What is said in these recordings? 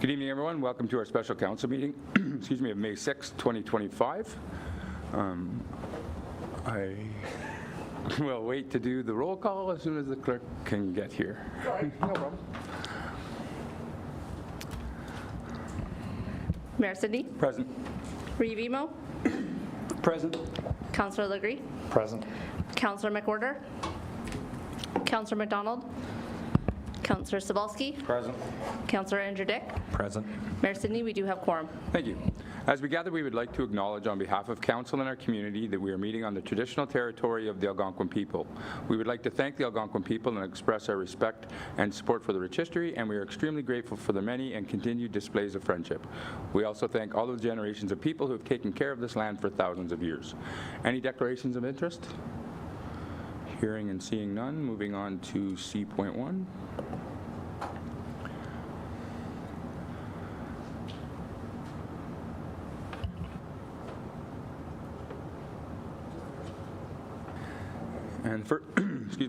Good evening, everyone. Welcome to our special council meeting, excuse me, of May 6, 2025. I will wait to do the roll call as soon as the clerk can get here. Sorry, no problem. Mayor Sydney? Present. Reeve-Emo? Present. Councillor Legree? Present. Councillor McWhorter? Councillor McDonald? Councillor Sobalski? Present. Councillor Andrew Dick? Present. Mayor Sydney, we do have quorum. Thank you. As we gather, we would like to acknowledge on behalf of Council and our community that we are meeting on the traditional territory of the Algonquin people. We would like to thank the Algonquin people and express our respect and support for the rich history, and we are extremely grateful for the many and continued displays of friendship. We also thank all of the generations of people who have taken care of this land for thousands of years. Any declarations of interest? Hearing and seeing none. Moving on to C.1. And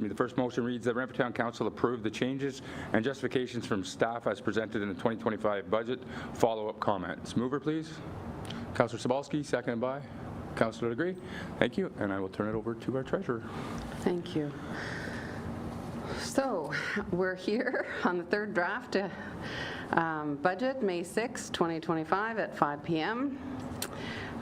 the first motion reads that Renfrew Town Council approve the changes and justifications from staff as presented in the 2025 budget. Follow-up comments. Mover, please. Councillor Sobalski, seconded by Councillor Legree. Thank you, and I will turn it over to our treasurer. Thank you. So we're here on the third draft budget, May 6, 2025 at 5 p.m.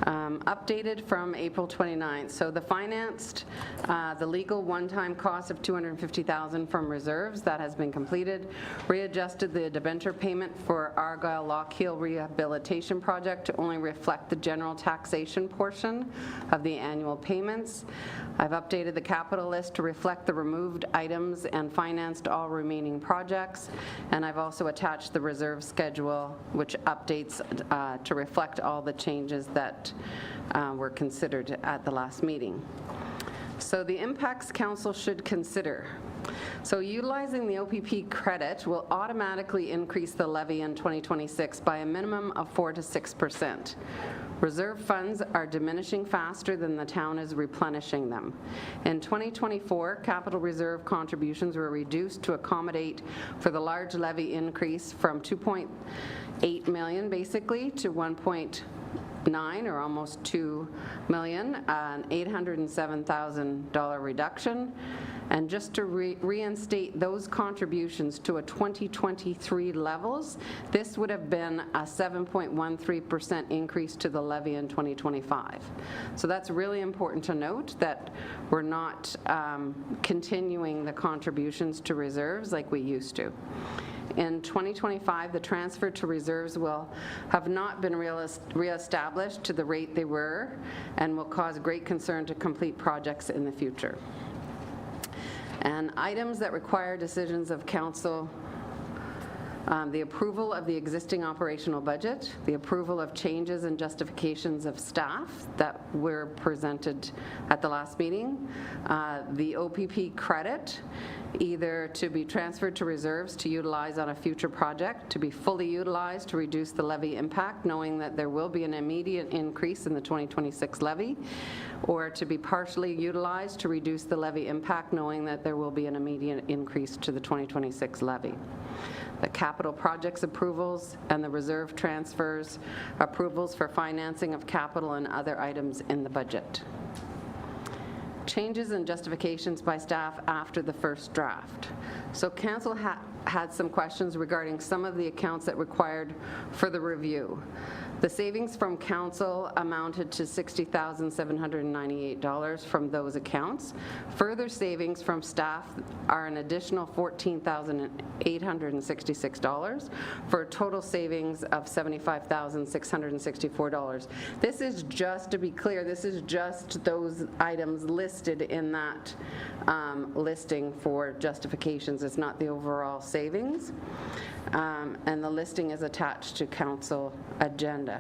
Updated from April 29th. So the financed, the legal one-time cost of $250,000 from reserves, that has been completed. Readjusted the debenture payment for Argyle Lockhill Rehabilitation Project to only reflect the general taxation portion of the annual payments. I've updated the capital list to reflect the removed items and financed all remaining projects. And I've also attached the reserve schedule, which updates to reflect all the changes that were considered at the last meeting. So the impacts council should consider. So utilizing the OPP credit will automatically increase the levy in 2026 by a minimum of 4 to 6%. Reserve funds are diminishing faster than the town is replenishing them. In 2024, capital reserve contributions were reduced to accommodate for the large levy increase from $2.8 million basically to $1.9 or almost $2 million, an $807,000 reduction. And just to reinstate those contributions to a 2023 levels, this would have been a 7.13% increase to the levy in 2025. So that's really important to note that we're not continuing the contributions to reserves like we used to. In 2025, the transfer to reserves will have not been reestablished to the rate they were and will cause great concern to complete projects in the future. And items that require decisions of council, the approval of the existing operational budget, the approval of changes and justifications of staff that were presented at the last meeting, the OPP credit, either to be transferred to reserves to utilize on a future project, to be fully utilized to reduce the levy impact, knowing that there will be an immediate increase in the 2026 levy, or to be partially utilized to reduce the levy impact, knowing that there will be an immediate increase to the 2026 levy. The capital projects approvals and the reserve transfers approvals for financing of capital and other items in the budget. Changes and justifications by staff after the first draft. So council had some questions regarding some of the accounts that required further review. The savings from council amounted to $60,798 from those accounts. Further savings from staff are an additional $14,866 for a total savings of $75,664. This is just, to be clear, this is just those items listed in that listing for justifications. It's not the overall savings. And the listing is attached to council agenda.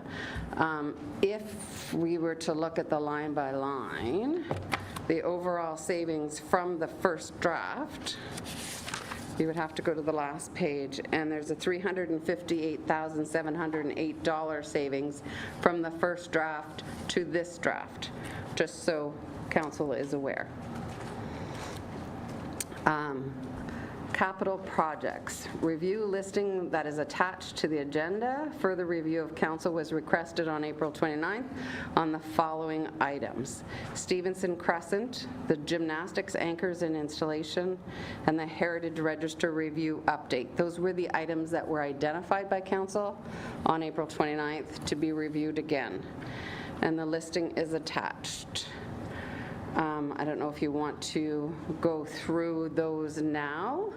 If we were to look at the line by line, the overall savings from the first draft, you would have to go to the last page, and there's a $358,708 savings from the first draft to this draft, just so council is aware. Capital projects. Review listing that is attached to the agenda. Further review of council was requested on April 29th on the following items: Stevenson Crescent, the gymnastics anchors and installation, and the Heritage Register review update. Those were the items that were identified by council on April 29th to be reviewed again. And the listing is attached. I don't know if you want to go through those now,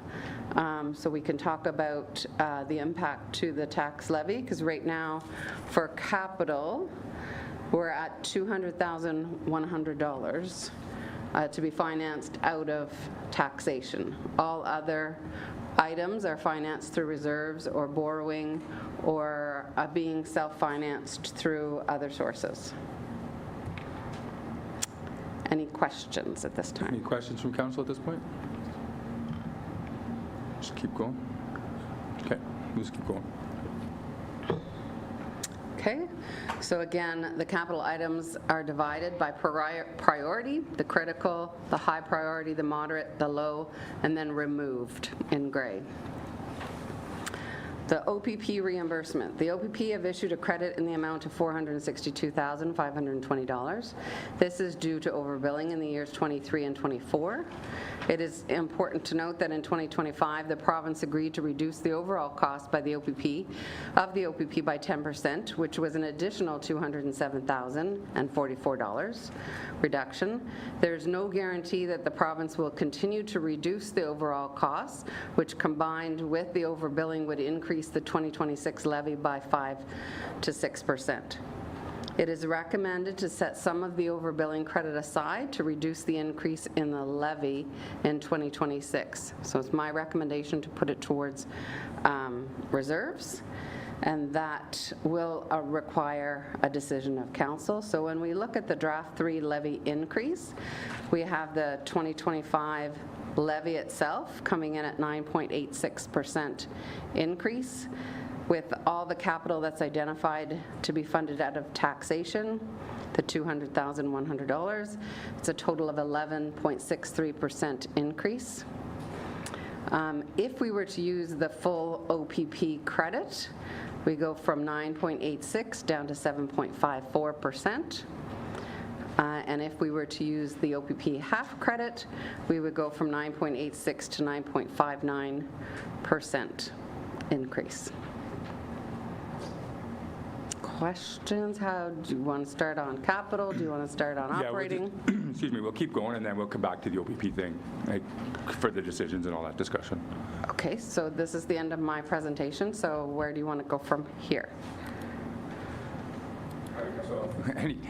so we can talk about the impact to the tax levy, because right now for capital, we're at $200,100 to be financed out of taxation. All other items are financed through reserves or borrowing or being self-financed through other sources. Any questions at this Any time? questions from council at this point? Just keep going. Okay, we'll just keep going. Okay, so again, the capital items are divided by priority: the critical, the high priority, the moderate, the low, and then removed in gray. The OPP reimbursement. The OPP have issued a credit in the amount of $462,520. This is due to overbilling in the years 23 and 24. It is important to note that in 2025, the province agreed to reduce the overall cost by the OPP by 10%, which was an additional $207,044 reduction. There's no guarantee that the province will continue to reduce the overall costs, which combined with the overbilling would increase the 2026 levy by 5 to 6%. It is recommended to set some of the overbilling credit aside to reduce the increase in the levy in 2026. So it's my recommendation to put it towards reserves, and that will require a decision of council. So when we look at the draft 3 levy increase, we have the 2025 levy itself coming in at 9.86% increase, with all the capital that's identified to be funded out of taxation, the $200,100. It's a total of 11.63% increase. If we were to use the full OPP credit, we go from 9.86 down to 7.54%. And if we were to use the OPP half credit, we would go from 9.86 to 9.59% increase. Questions? How do you want to start on capital? Do you want to start on operating? Excuse me, we'll keep going and then we'll come back to the OPP thing, like, for the decisions and all that discussion. Okay, so this is the end of my presentation. So where do you want to go from here?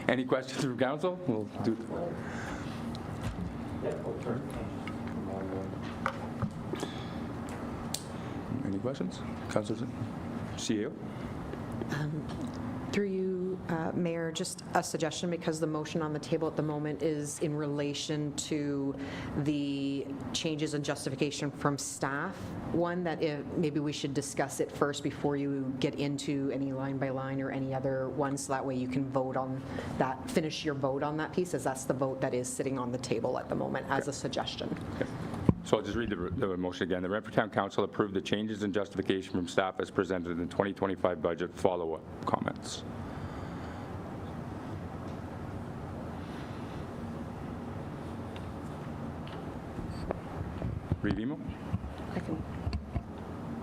Any questions from council? We'll do. Any questions? Councilor CEO? Through you, Mayor, just a suggestion, because the motion on the table at the moment is in relation to the changes and justification from staff. One, that maybe we should discuss it first before you get into any line by line or any other ones, so that way you can vote on that, finish your vote on that piece, as that's the vote that is sitting on the table at the moment as a suggestion. Okay. So I'll just read the motion again. The Renfrew Town Council approved the changes and justification from staff as presented in the 2025 budget. Follow-up comments. Revimo?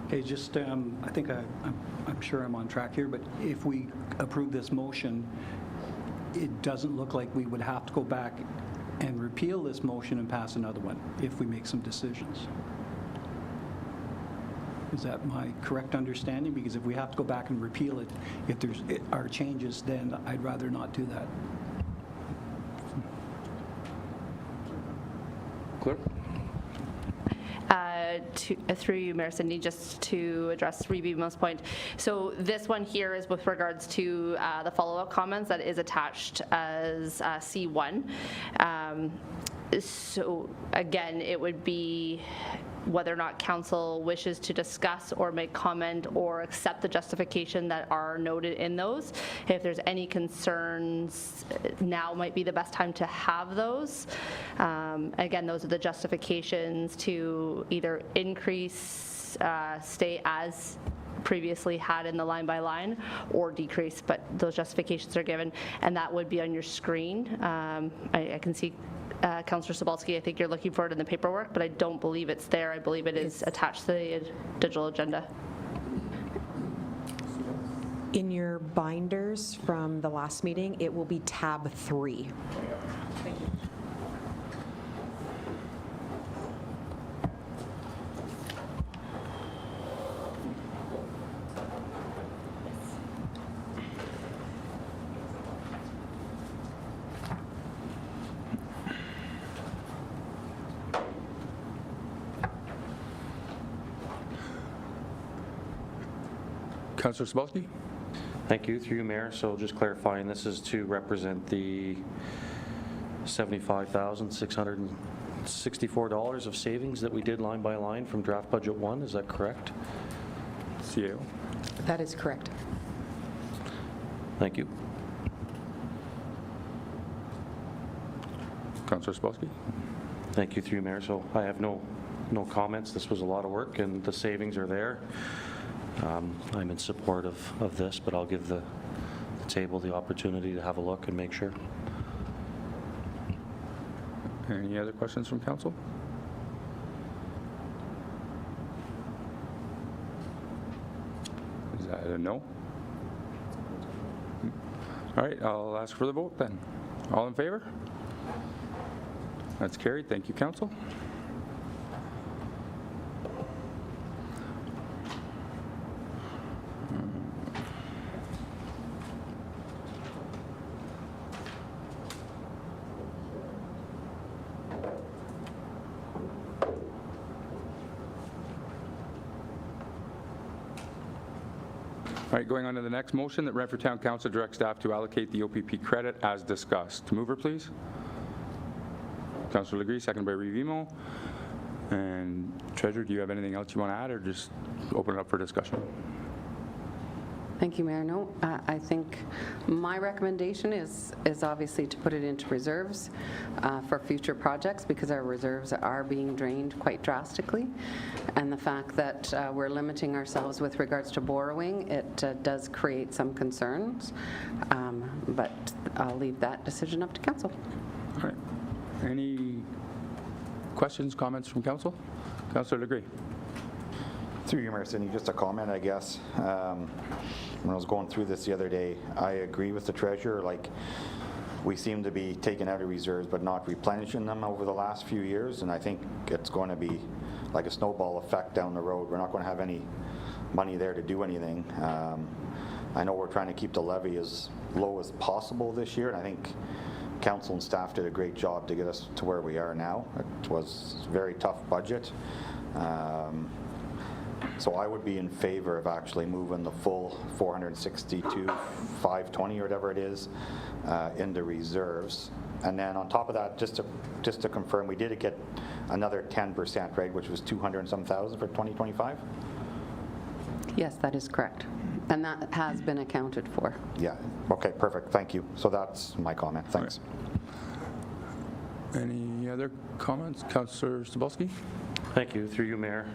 Okay, just, I think I'm sure I'm on track here, but if we approve this motion, it doesn't look like we would have to go back and repeal this motion and pass another one if we make some decisions. Is that my correct understanding? Because if we have to go back and repeal it, if there's are changes, then I'd rather not do that. Clerk? Through you, Mayor Cindy, just to address Revimo's point. So this one here is with regards to the follow-up comments that is attached as C1. So again, it would be whether or not council wishes to discuss or make comment or accept the justification that are noted in those. If there's any concerns, now might be the best time to have those. Again, those are the justifications to either increase, stay as previously had in the line by line, or decrease, but those justifications are given, and that would be on your screen. I can see Councillor Sobalski, I think you're looking for it in the paperwork, but I don't believe it's there. I believe it is attached to the digital agenda. In your binders from the last meeting, it will be tab 3. Thank you. Councillor Sobalski? Thank you, through you, Mayor. So just clarifying, this is to represent the $75,664 of savings that we did line by line from draft budget 1, is that correct? CAO? That is correct. Thank you. Councillor Sobalski? Thank you, through you, Mayor. So I have no comments. This was a lot of work and the savings are there. I'm in support of this, but I'll give the table the opportunity to have a look and make sure. Any other questions from council? Is that a no? All right, I'll ask for the vote then. All in favor? That's carried. Thank you, council. All right, going on to the next motion, that Renfrew Town Council direct staff to allocate the OPP credit as discussed. Mover, please. Councillor Legris, second by Rivimo. And Treasurer, do you have anything else you want to add, or just open it up for discussion? Thank you, Mayor. No, I think my recommendation is obviously to put it into reserves for future projects, because our reserves are being drained quite drastically. And the fact that we're limiting ourselves with regards to borrowing, it does create some concerns. But I'll leave that decision up to council. All right. Any questions, comments from council? Councillor Legris. Through you, Mayor Sidney, just a comment, I guess. When I was going through this the other day, I agree with the treasurer. Like, we seem to be taking out of reserves but not replenishing them over the last few years, and I think it's going to be like a snowball effect down the road. We're not going to have any money there to do anything. I know we're trying to keep the levy as low as possible this year, and I think council and staff did a great job to get us to where we are now. It was a very tough budget. So I would be in favor of actually moving the full 462,520 or whatever it is into reserves. And then on top of that, just to confirm, we did get another 10%, right, which was 200 and some thousand for 2025? Yes, that is correct. And that has been accounted for. Yeah. Okay, perfect. Thank you. So that's my comment. Thanks. Any other comments? Councillor Sobalski? Thank you, through you, Mayor.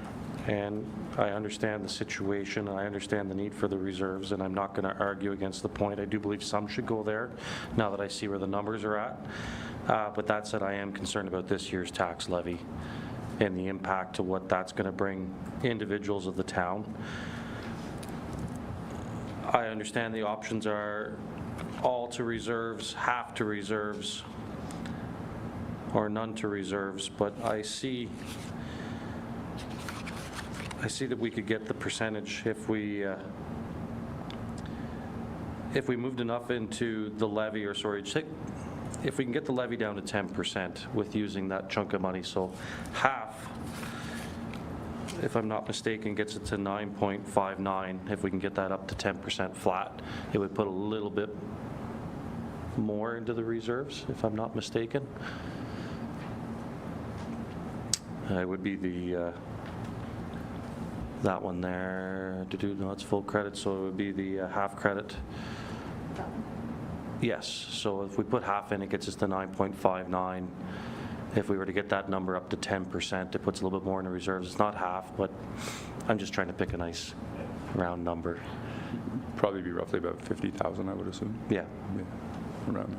And I understand the situation, and I understand the need for the reserves, and I'm not going to argue against the point. I do believe some should go there, now that I see where the numbers are at. But that said, I am concerned about this year's tax levy and the impact to what that's going to bring individuals of the town. I understand the options are all to reserves, half to reserves, or none to reserves, but I see that we could get the percentage if we moved enough into the levy, or sorry, if we can get the levy down to 10% with using that chunk of money. So half, if I'm not mistaken, gets it to 9.59. If we can get that up to 10% flat, it would put a little bit more into the reserves, if I'm not mistaken. It would be the, that one there, no, it's full credit, so it would be the half credit. Yes, so if we put half in, it gets us to 9.59. If we were to get that number up to 10%, it puts a little bit more in the reserves. It's not half, but I'm just trying to pick a nice round number. Probably be roughly about 50,000, I would assume. Yeah. Yeah, around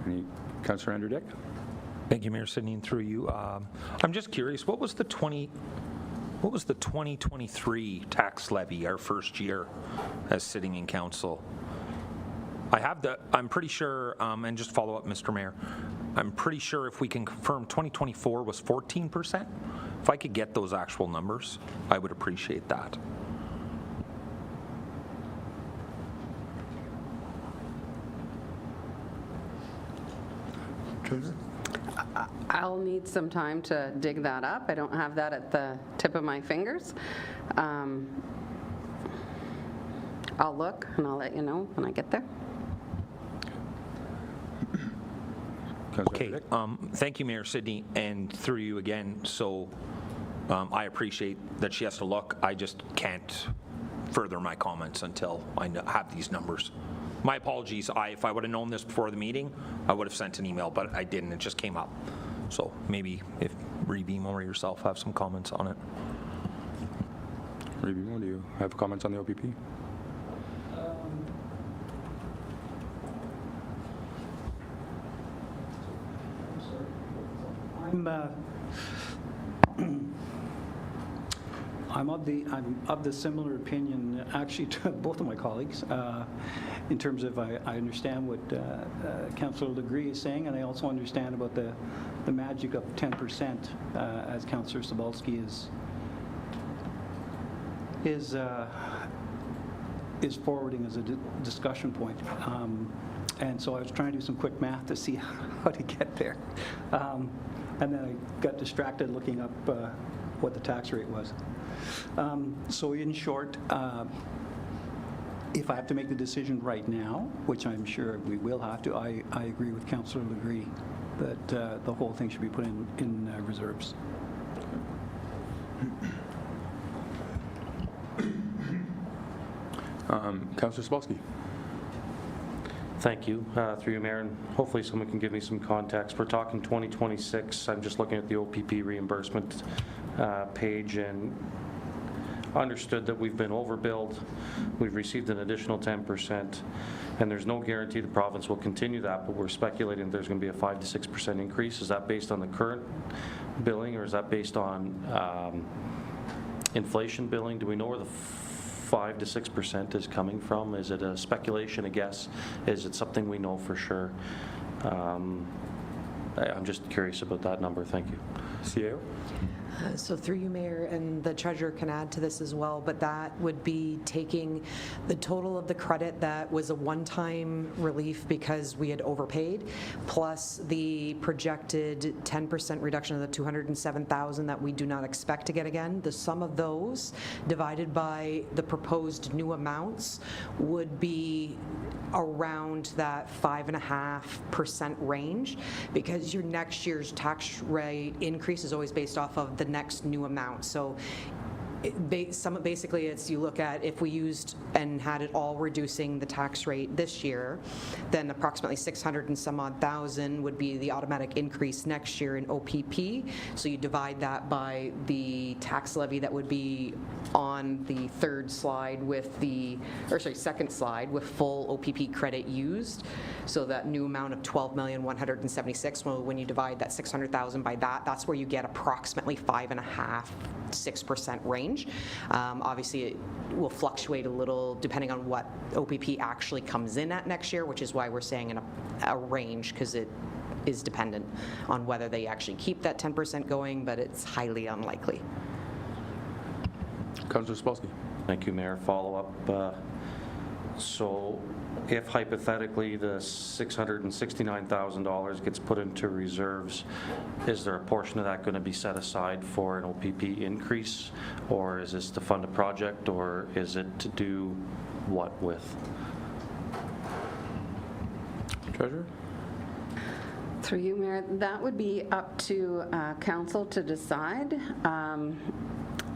there. Any, Councillor Andrew Dick? Thank you, Mayor Sidney, and through you. I'm just curious, what was the 2023 tax levy, our first year as sitting in council? I'm pretty sure, and just follow up, Mr. Mayor, I'm pretty sure if we can confirm 2024 was 14%. If I could get those actual numbers, I would appreciate that. Treasurer? I'll need some time to dig that up. I don't have that at the tip of my fingers. I'll look and I'll let you know when I get there. Okay, thank you, Mayor Sidney, and through you again. So I appreciate that she has to look. I just can't further my comments until I have these numbers. My apologies. If I would have known this before the meeting, I would have sent an email, but I didn't. It just came up. So maybe if Rebeam or yourself have some comments on it. Rebeam, do you have comments on the OPP? I'm of the similar opinion, actually, to both of my colleagues, in terms of I understand what Councillor Legree is saying, and I also understand about the magic of 10%, as Councillor Sobalski is forwarding as a discussion point. And so I was trying to do some quick math to see how to get there. And then I got distracted looking up what the tax rate was. So in short, if I have to make the decision right now, which I'm sure we will have to, I agree with Councillor Legree that the whole thing should be put in reserves. Councillor Sobalski? Thank you. Through you, Mayor, and hopefully someone can give me some context. We're talking 2026. I'm just looking at the OPP reimbursement page and understood that we've been overbilled. We've received an additional 10%, and there's no guarantee the province will continue that, but we're speculating there's going to be a 5 to 6% increase. Is that based on the current billing, or is that based on inflation billing? Do we know where the 5 to 6% is coming from? Is it a speculation, a guess? Is it something we know for sure? I'm just curious about that number. Thank you. CAO? So through you, Mayor, and the Treasurer can add to this as well, but that would be taking the total of the credit that was a one-time relief because we had overpaid, plus the projected 10% reduction of the $207,000 that we do not expect to get again. The sum of those divided by the proposed new amounts would be around that 5.5% range, because your next year's tax rate increase is always based off of the next new amount. So basically it's, you look at if we used and had it all reducing the tax rate this year, then approximately 600 and some odd thousand would be the automatic increase next year in OPP. So you divide that by the tax levy that would be on the third slide with the, or sorry, second slide with full OPP credit used. So that new amount of 12,176,000, well, when you divide that 600,000 by that, that's where you get approximately 5.5, 6% range. Obviously, it will fluctuate a little depending on what OPP actually comes in at next year, which is why we're saying in a range, because it is dependent on whether they actually keep that 10% going, but it's highly unlikely. Councillor Sobalski? Thank you, Mayor. Follow up. So if hypothetically the $669,000 gets put into reserves, is there a portion of that going to be set aside for an OPP increase, or is this to fund a project, or is it to do what with? Treasurer? Through you, Mayor, that would be up to council to decide.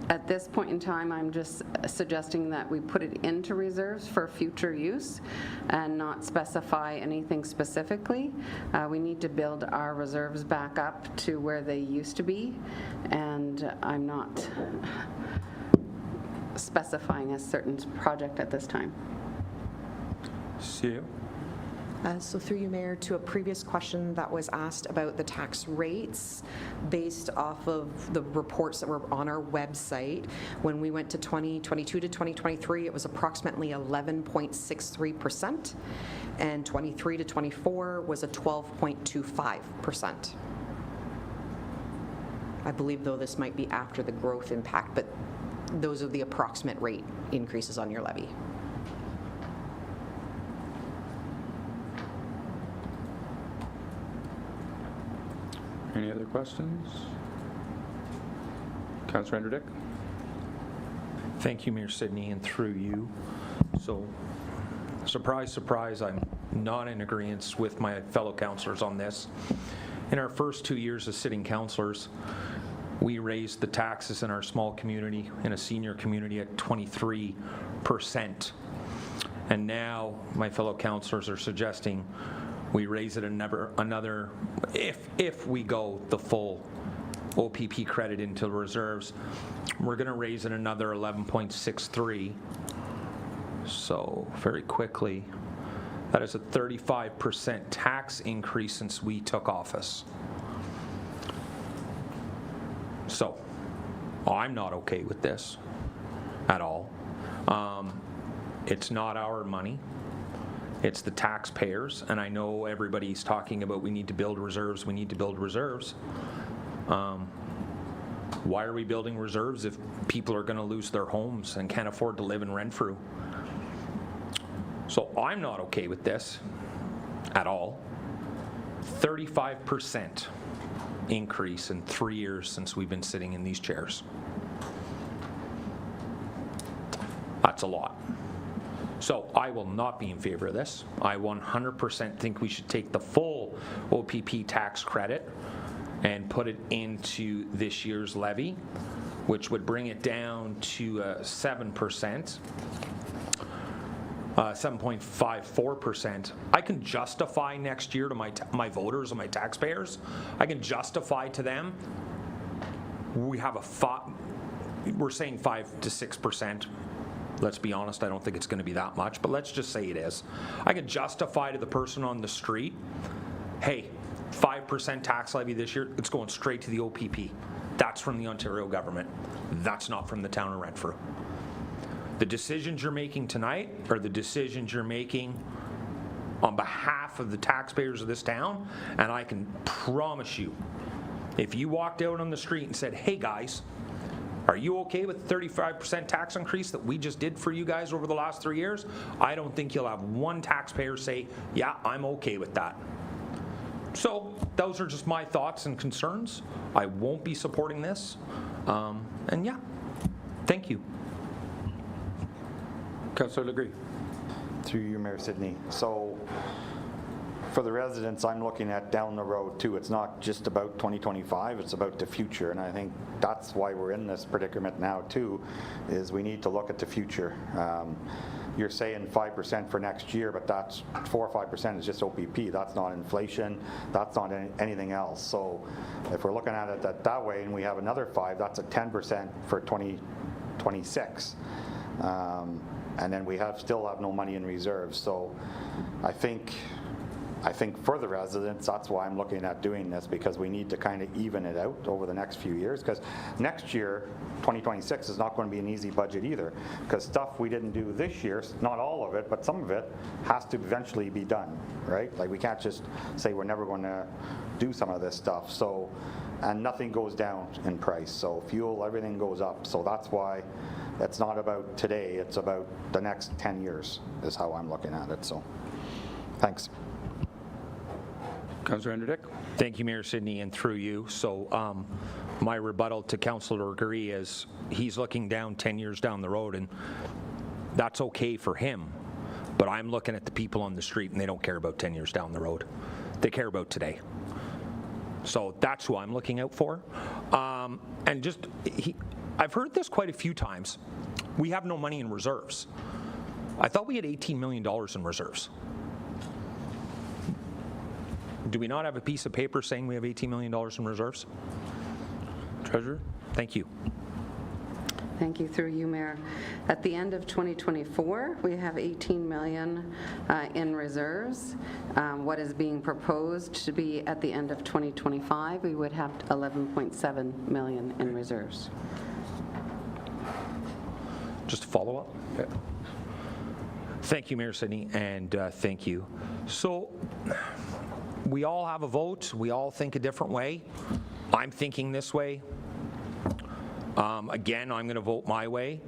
At this point in time, I'm just suggesting that we put it into reserves for future use and not specify anything specifically. We need to build our reserves back up to where they used to be, and I'm not specifying a certain project at this time. See you. So through you, Mayor, to a previous question that was asked about the tax rates based off of the reports that were on our website. When we went to 2022 to 2023, it was approximately 11.63%, and 23 to 24 was a 12.25%. I believe, though, this might be after the growth impact, but those are the approximate rate increases on your levy. Any other questions? Councillor Anderdick? Thank you, Mayor Sidney, and through you. So, surprise, surprise, I'm not in agreement with my fellow councillors on this. In our first 2 years as sitting councillors, we raised the taxes in our small community, in a senior community, at 23%. And now my fellow councillors are suggesting we raise it another if we go the full OPP credit into reserves, we're going to raise it another 11.63. So very quickly, that is a 35% tax increase since we took office. So I'm not okay with this at all. It's not our money. It's the taxpayers, and I know everybody's talking about we need to build reserves, we need to build reserves. Why are we building reserves if people are going to lose their homes and can't afford to live in Renfrew? So I'm not okay with this at all. 35% increase in 3 years since we've been sitting in these chairs. That's a lot. So I will not be in favor of this. I 100% think we should take the full OPP tax credit and put it into this year's levy, which would bring it down to 7%, 7.54%. I can justify next year to my voters and my taxpayers, I can justify to them, we're saying 5 to 6%. Let's be honest, I don't think it's going to be that much, but let's just say it is. I can justify to the person on the street, hey, 5% tax levy this year, it's going straight to the OPP. That's from the Ontario government. That's not from the town of Renfrew. The decisions you're making tonight are the decisions you're making on behalf of the taxpayers of this town, and I can promise you, if you walked out on the street and said, hey guys, are you okay with 35% tax increase that we just did for you guys over the last 3 years? I don't think you'll have one taxpayer say, yeah, I'm okay with that. So those are just my thoughts and concerns. I won't be supporting this. And yeah, thank you. Councillor Legree. Through you, Mayor Sidney. So for the residents, I'm looking at down the road too. It's not just about 2025, it's about the future, and I think that's why we're in this predicament now too, is we need to look at the future. You're saying 5% for next year, but that's 4 or 5% is just OPP. That's not inflation, that's not anything else. So if we're looking at it that way and we have another 5, that's a 10% for 2026. And then we still have no money in reserves. So I think for the residents, that's why I'm looking at doing this, because we need to kind of even it out over the next few years, because next year, 2026, is not going to be an easy budget either, because stuff we didn't do this year, not all of it, but some of it has to eventually be done, right? Like we can't just say we're never going to do some of this stuff. So, and nothing goes down in price. So fuel, everything goes up. So that's why it's not about today, it's about the next 10 years is how I'm looking at it. So, thanks. Councillor Anderdick. Thank you, Mayor Sidney, and through you. So my rebuttal to Councillor Legree is he's looking down 10 years down the road, and that's okay for him. But I'm looking at the people on the street, and they don't care about 10 years down the road. They care about today. So that's who I'm looking out for. And just, I've heard this quite a few times. We have no money in reserves. I thought we had $18 million in reserves. Do we not have a piece of paper saying we have $18 million in reserves? Treasurer? Thank you. Thank you, through you, Mayor. At the end of 2024, we have 18 million in reserves. What is being proposed to be at the end of 2025, we would have 11.7 million in reserves. Just a follow-up? Yeah. Thank you, Mayor Sidney, and thank you. So we all have a vote. We all think a different way. I'm thinking this way. Again, I'm going to vote my way,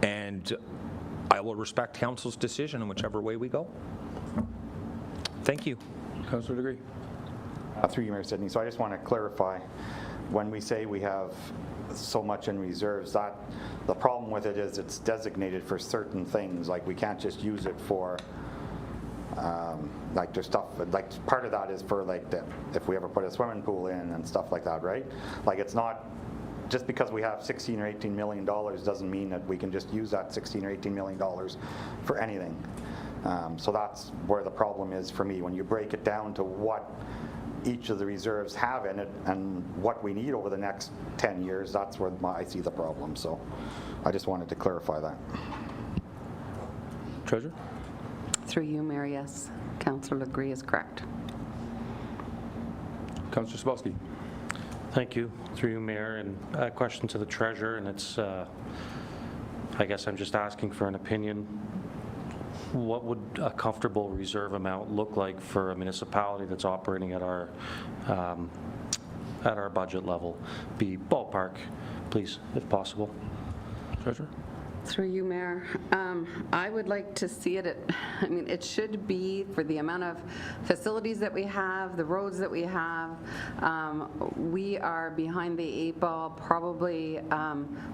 and I will respect council's decision in whichever way we go. Thank you. Councillor Degree. Through you, Mayor Sidney. So I just want to clarify, when we say we have so much in reserves, that the problem with it is it's designated for certain things. Like we can't just use it for like there's stuff, like part of that is for like if we ever put a swimming pool in and stuff like that, right? Like it's not, just because we have $16 or $18 million doesn't mean that we can just use that $16 or $18 million for anything. So that's where the problem is for me. When you break it down to what each of the reserves have in it and what we need over the next 10 years, that's where I see the problem. So I just wanted to clarify that. Treasurer? Through you, Mayor, yes. Councillor Legree is correct. Councillor Sabowski. Thank you, through you, Mayor, and a question to the Treasurer, and it's, I guess I'm just asking for an opinion. What would a comfortable reserve amount look like for a municipality that's operating at our budget level? Be ballpark, please, if possible. Treasurer? Through you, Mayor. I would like to see it at, I mean, it should be for the amount of facilities that we have, the roads that we have. We are behind the 8 ball, probably.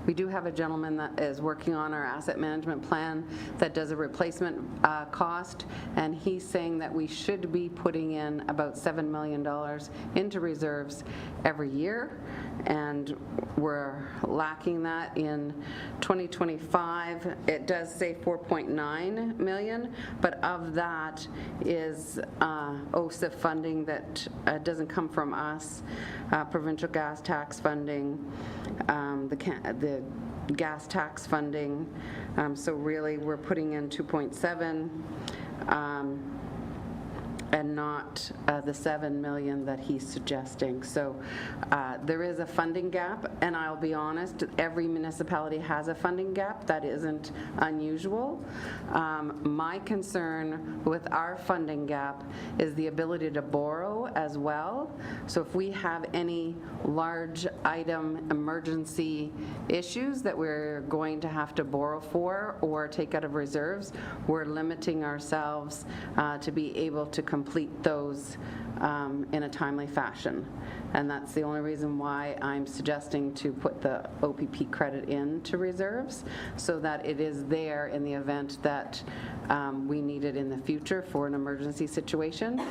We do have a gentleman that is working on our asset management plan that does a replacement cost, and he's saying that we should be putting in about $7 million into reserves every year, and we're lacking that in 2025. It does say 4.9 million, but of that is OSIF funding that doesn't come from us, provincial gas tax funding, the gas tax funding. So really we're putting in 2.7 and not the 7 million that he's suggesting. So there is a funding gap, and I'll be honest, every municipality has a funding gap. That isn't unusual. My concern with our funding gap is the ability to borrow as well. So if we have any large item emergency issues that we're going to have to borrow for or take out of reserves, we're limiting ourselves to be able to complete those in a timely fashion. And that's the only reason why I'm suggesting to put the OPP credit into reserves, so that it is there in the event that we need it in the future for an emergency situation.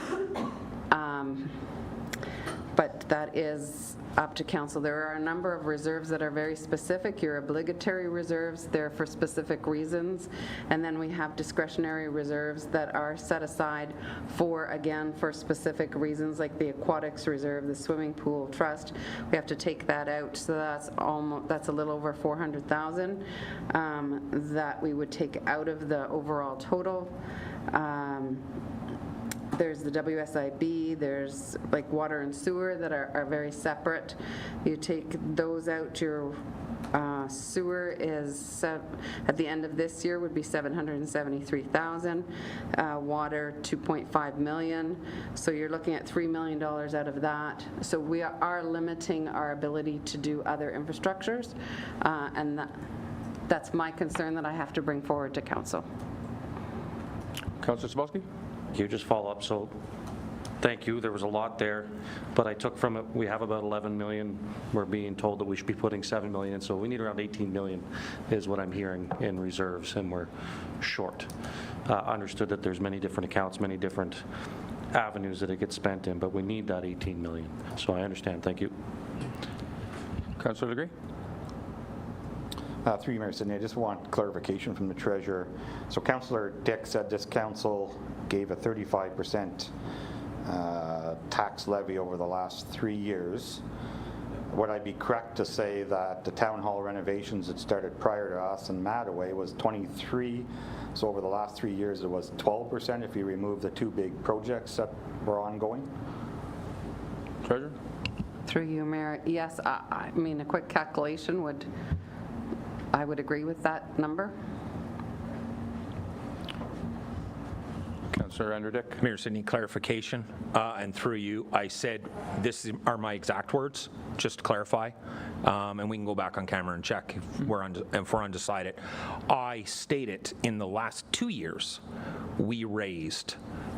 But that is up to council. There are a number of reserves that are very specific. Your obligatory reserves, they're for specific reasons. And then we have discretionary reserves that are set aside for, again, for specific reasons, like the aquatics reserve, the swimming pool trust. We have to take that out. So that's a little over 400,000 that we would take out of the overall total. There's the WSIB, there's like water and sewer that are very separate. You take those out, your sewer is, at the end of this year, would be 773,000. Water, 2.5 million. So you're looking at $3 million out of that. So we are limiting our ability to do other infrastructures, and that's my concern that I have to bring forward to council. Councillor Sabowski? You just follow up. So thank you. There was a lot there, but I took from it, we have about 11 million. We're being told that we should be putting 7 million, so we need around 18 million is what I'm hearing in reserves, and we're short. Understood that there's many different accounts, many different avenues that it gets spent in, but we need that 18 million. So I understand. Thank you. Councillor Legree? Through you, Mayor Sidney, I just want clarification from the treasurer. So Councillor Dick said this council gave a 35% tax levy over the last 3 years. Would I be correct to say that the town hall renovations that started prior to us in Mattaway was 23, so over the last 3 years it was 12% if you remove the 2 big projects that were ongoing? Treasurer? Through you, Mayor, yes, I mean, a quick calculation I would agree with that number. Councillor Andrew Dick? Mayor Sidney, clarification, and through you, I said, this are my exact words, just to clarify, and we can go back on camera and check if we're undecided. I stated in the last 2 years, we raised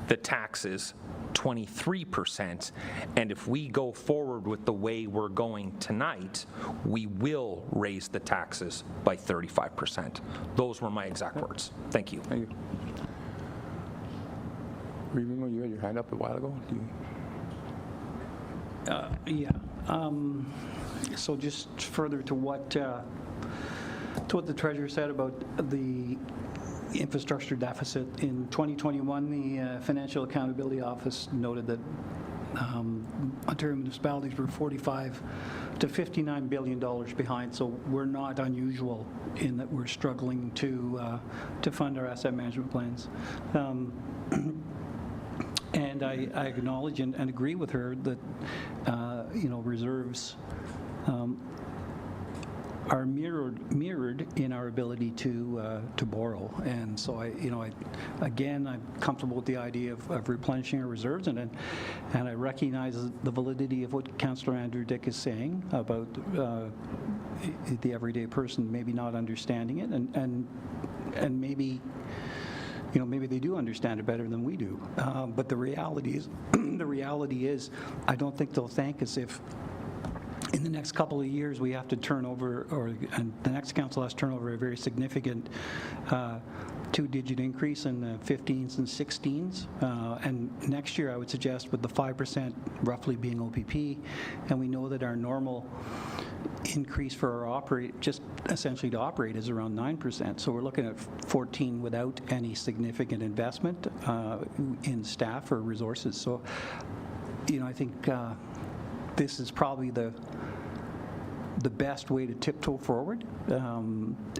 the taxes 23%, and if we go forward with the way we're going tonight, we will raise the taxes by 35%. Those were my exact words. Thank you. Thank you. Remo, you had your hand up a while ago. Yeah. So just further to what the treasurer said about the infrastructure deficit, in 2021, the Financial Accountability Office noted that Ontario municipalities were $45 to $59 billion behind, so we're not unusual in that we're struggling to fund our asset management plans. And I acknowledge and agree with her that reserves are mirrored in our ability to borrow, and so I'm comfortable with the idea of replenishing our reserves, and I recognize the validity of what Councillor Andrew Dick is saying about the everyday person maybe not understanding it, and maybe. Maybe they do understand it better than we do. But the reality is, I don't think they'll thank us if in the next couple of years we have to turn over, and the next council has to turn over a very significant 2-digit increase in the 15s and 16s. And next year, I would suggest with the 5% roughly being OPP, and we know that our normal increase for our just essentially to operate is around 9%. So we're looking at 14 without any significant investment in staff or resources. So, I think this is probably the best way to tiptoe forward,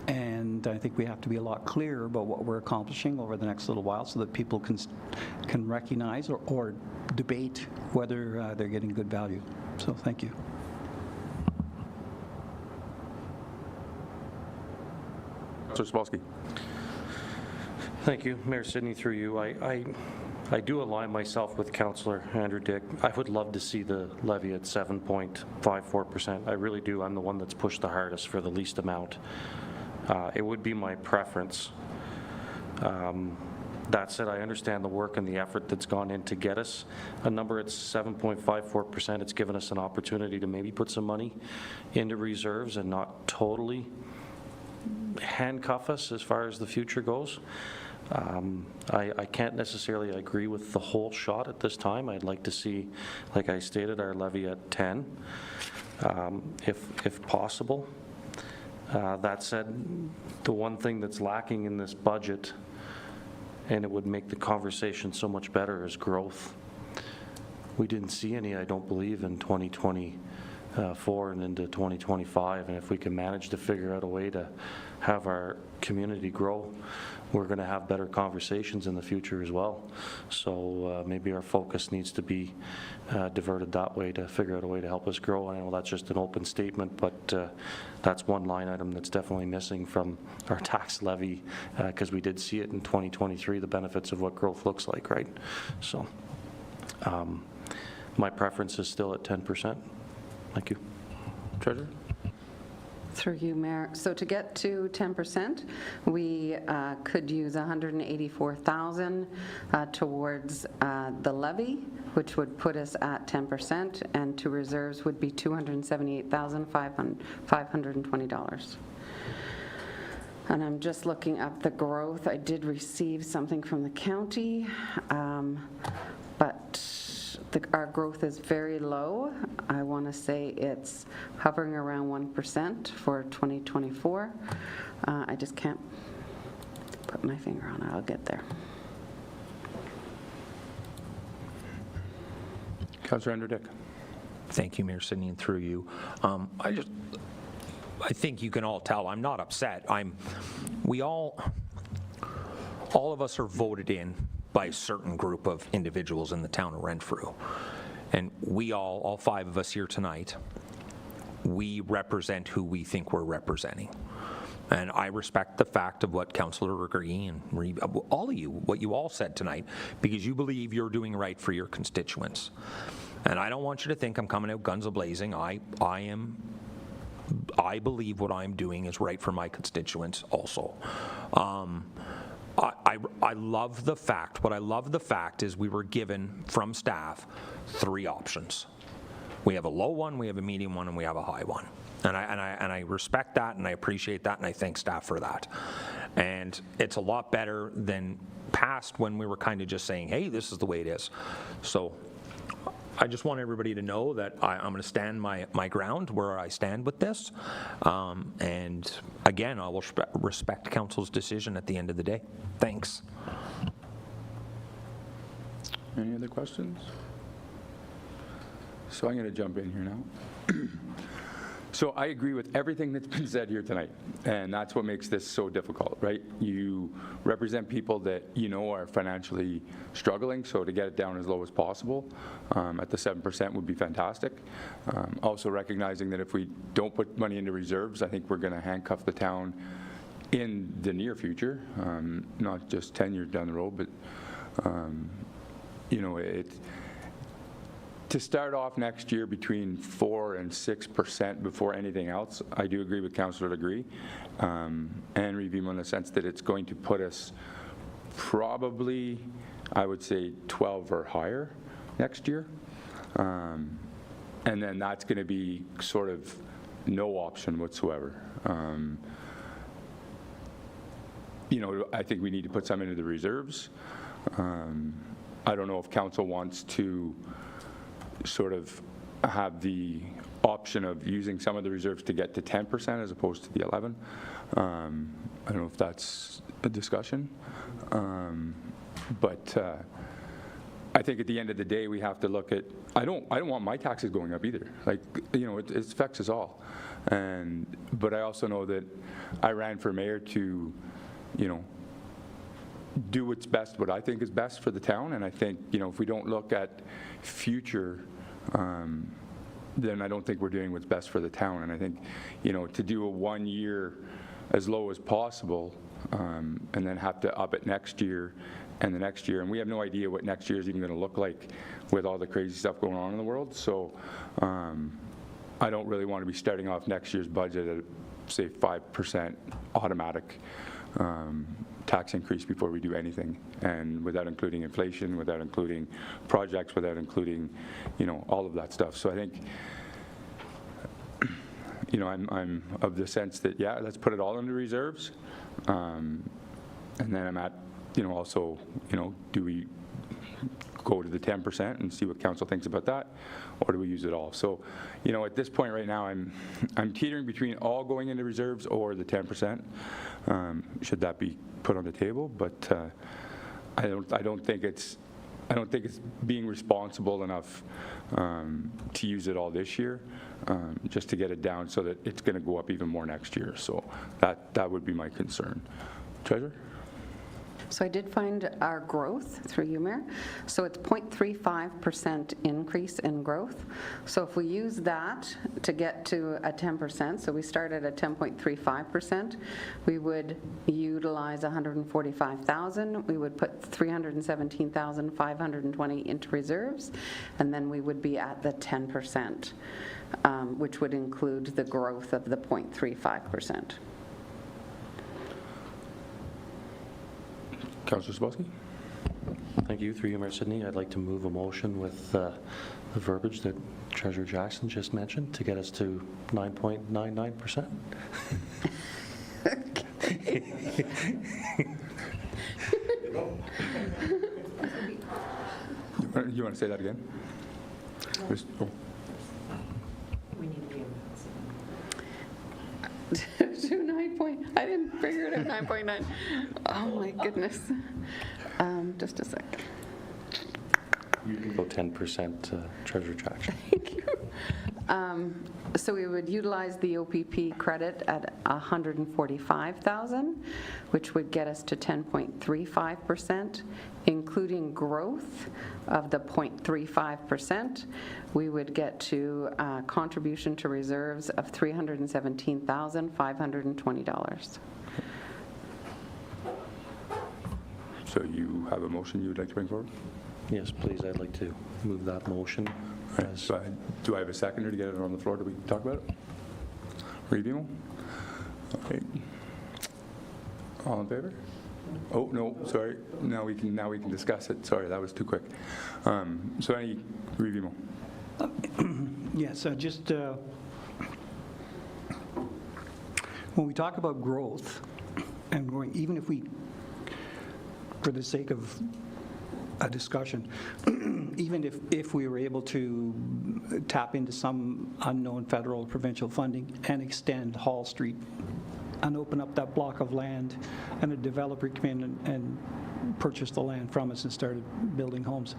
and I think we have to be a lot clearer about what we're accomplishing over the next little while so that people can recognize or debate whether they're getting good value. So thank you. Councillor Spolsky. Thank you, Mayor Sidney, through you. I do align myself with Councillor Andrew Dick. I would love to see the levy at 7.54%. I really do. I'm the one that's pushed the hardest for the least amount. It would be my preference. That said, I understand the work and the effort that's gone in to get us a number at 7.54%. It's given us an opportunity to maybe put some money into reserves and not totally handcuff us as far as the future goes. I can't necessarily agree with the whole shot at this time. I'd like to see, like I stated, our levy at 10, if possible. That said, the one thing that's lacking in this budget, and it would make the conversation so much better, is growth. We didn't see any, I don't believe, in 2024 and into 2025, and if we can manage to figure out a way to have our community grow, we're going to have better conversations in the future as well. So maybe our focus needs to be diverted that way to figure out a way to help us grow. I know that's just an open statement, but that's one line item that's definitely missing from our tax levy, because we did see it in 2023, the benefits of what growth looks like, right? So my preference is still at 10%. Thank you. Treasurer? Through you, Mayor. So to get to 10%, we could use $184,000 towards the levy, which would put us at 10%, and to reserves would be $278,520. And I'm just looking up the growth. I did receive something from the county, but our growth is very low. I want to say it's hovering around 1% for 2024. I just can't put my finger on it. I'll get there. Councillor Anderdick. Thank you, Mayor Sidney, and through you. I think you can all tell I'm not upset. All of us are voted in by a certain group of individuals in the town of Renfrew. And we all 5 of us here tonight, we represent who we think we're representing. And I respect the fact of what Councillor Rickey and all of you, what you all said tonight, because you believe you're doing right for your constituents. And I don't want you to think I'm coming out guns a-blazing. I believe what I'm doing is right for my constituents also. I love the fact, what I love the fact is we were given from staff 3 options. We have a low one, we have a medium one, and we have a high one. And I respect that, and I appreciate that, and I thank staff for that. And it's a lot better than past when we were kind of just saying, hey, this is the way it is. So I just want everybody to know that I'm going to stand my ground where I stand with this. And again, I will respect council's decision at the end of the day. Thanks. Any other questions? So I'm going to jump in here now. So I agree with everything that's been said here tonight, and that's what makes this so difficult, right? You represent people that you know are financially struggling, so to get it down as low as possible at the 7% would be fantastic. Also recognizing that if we don't put money into reserves, I think we're going to handcuff the town in the near future, not just 10 years down the road, but you know, to start off next year between 4% and 6% before anything else, I do agree with Councillor Legree and Review in the sense that it's going to put us probably, I would say, 12 or higher next year. And then that's going to be sort of no option whatsoever. You know, I think we need to put some into the reserves. I don't know if council wants to sort of have the option of using some of the reserves to get to 10% as opposed to the 11. I don't know if that's a discussion, but I think at the end of the day we have to look at. I don't want my taxes going up either. Like, you know, it affects us all, but I also know that I ran for mayor to, you know, do what's best, what I think is best for the town, and I think, you know, if we don't look at future, then I don't think we're doing what's best for the town. And I think, you know, to do a 1 year as low as possible, and then have to up it next year and the next year, and we have no idea what next year is even going to look like with all the crazy stuff going on in the world. So I don't really want to be starting off next year's budget at, say, 5% automatic tax increase before we do anything, and without including inflation, without including projects, without including, you know, all of that stuff. So I think, you know, I'm of the sense that, yeah, let's put it all into reserves, and then I'm at, you know, also, you know, do we go to the 10% and see what council thinks about that, or do we use it all? So, you know, at this point right now, I'm teetering between all going into reserves or the 10%. Should that be put on the table? But I don't think it's being responsible enough to use it all this year, just to get it down so that it's going to go up even more next year. So that would be my concern. Treasurer? So I did find our growth through you, Mayor. So it's 0.35% increase in growth. So if we use that to get to a 10%, so we started at 10.35%, we would utilize 145,000. We would put 317,520 into reserves, and then we would be at the 10%, which would include the growth of the 0.35%. Councillor Sabowski? Thank you. Through you, Mayor Sidney, I'd like to move a motion with the verbiage that Treasurer Jackson just mentioned to get us to 9.99%. You want to say that again? Oh, We need to be able To 9 point, I didn't figure it out, 9.9. Oh, my goodness. Just a sec. You can go 10% treasurer traction. Thank you. So we would utilize the OPP credit at 145,000, which would get us to 10.35%, including growth of the 0.35%. We would get to a contribution to reserves of $317,520. So you have a motion you would like to bring forward? Yes, please, I'd like to move that motion. as- So do I have a seconder to get it on the floor? Do we talk about it? Review? Okay. All in favor? Oh, no, sorry. Now we can discuss it. Sorry, that was too quick. So any review? Yes, just when we talk about growth and growing, even if we, for the sake of a discussion, even if we were able to tap into some unknown federal or provincial funding and extend Hall Street and open up that block of land, and a developer come in and purchase the land from us and started building homes,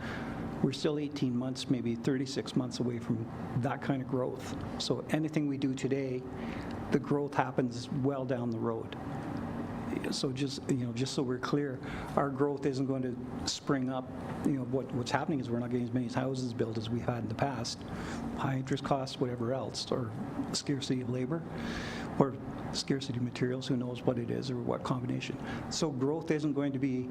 we're still 18 months, maybe 36 months away from that kind of growth. So anything we do today, the growth happens well down the road. So just so we're clear, our growth isn't going to spring up. What's happening is we're not getting as many houses built as we've had in the past, high interest costs, whatever else, or scarcity of labor, or scarcity of materials, who knows what it is or what combination. So growth isn't going to be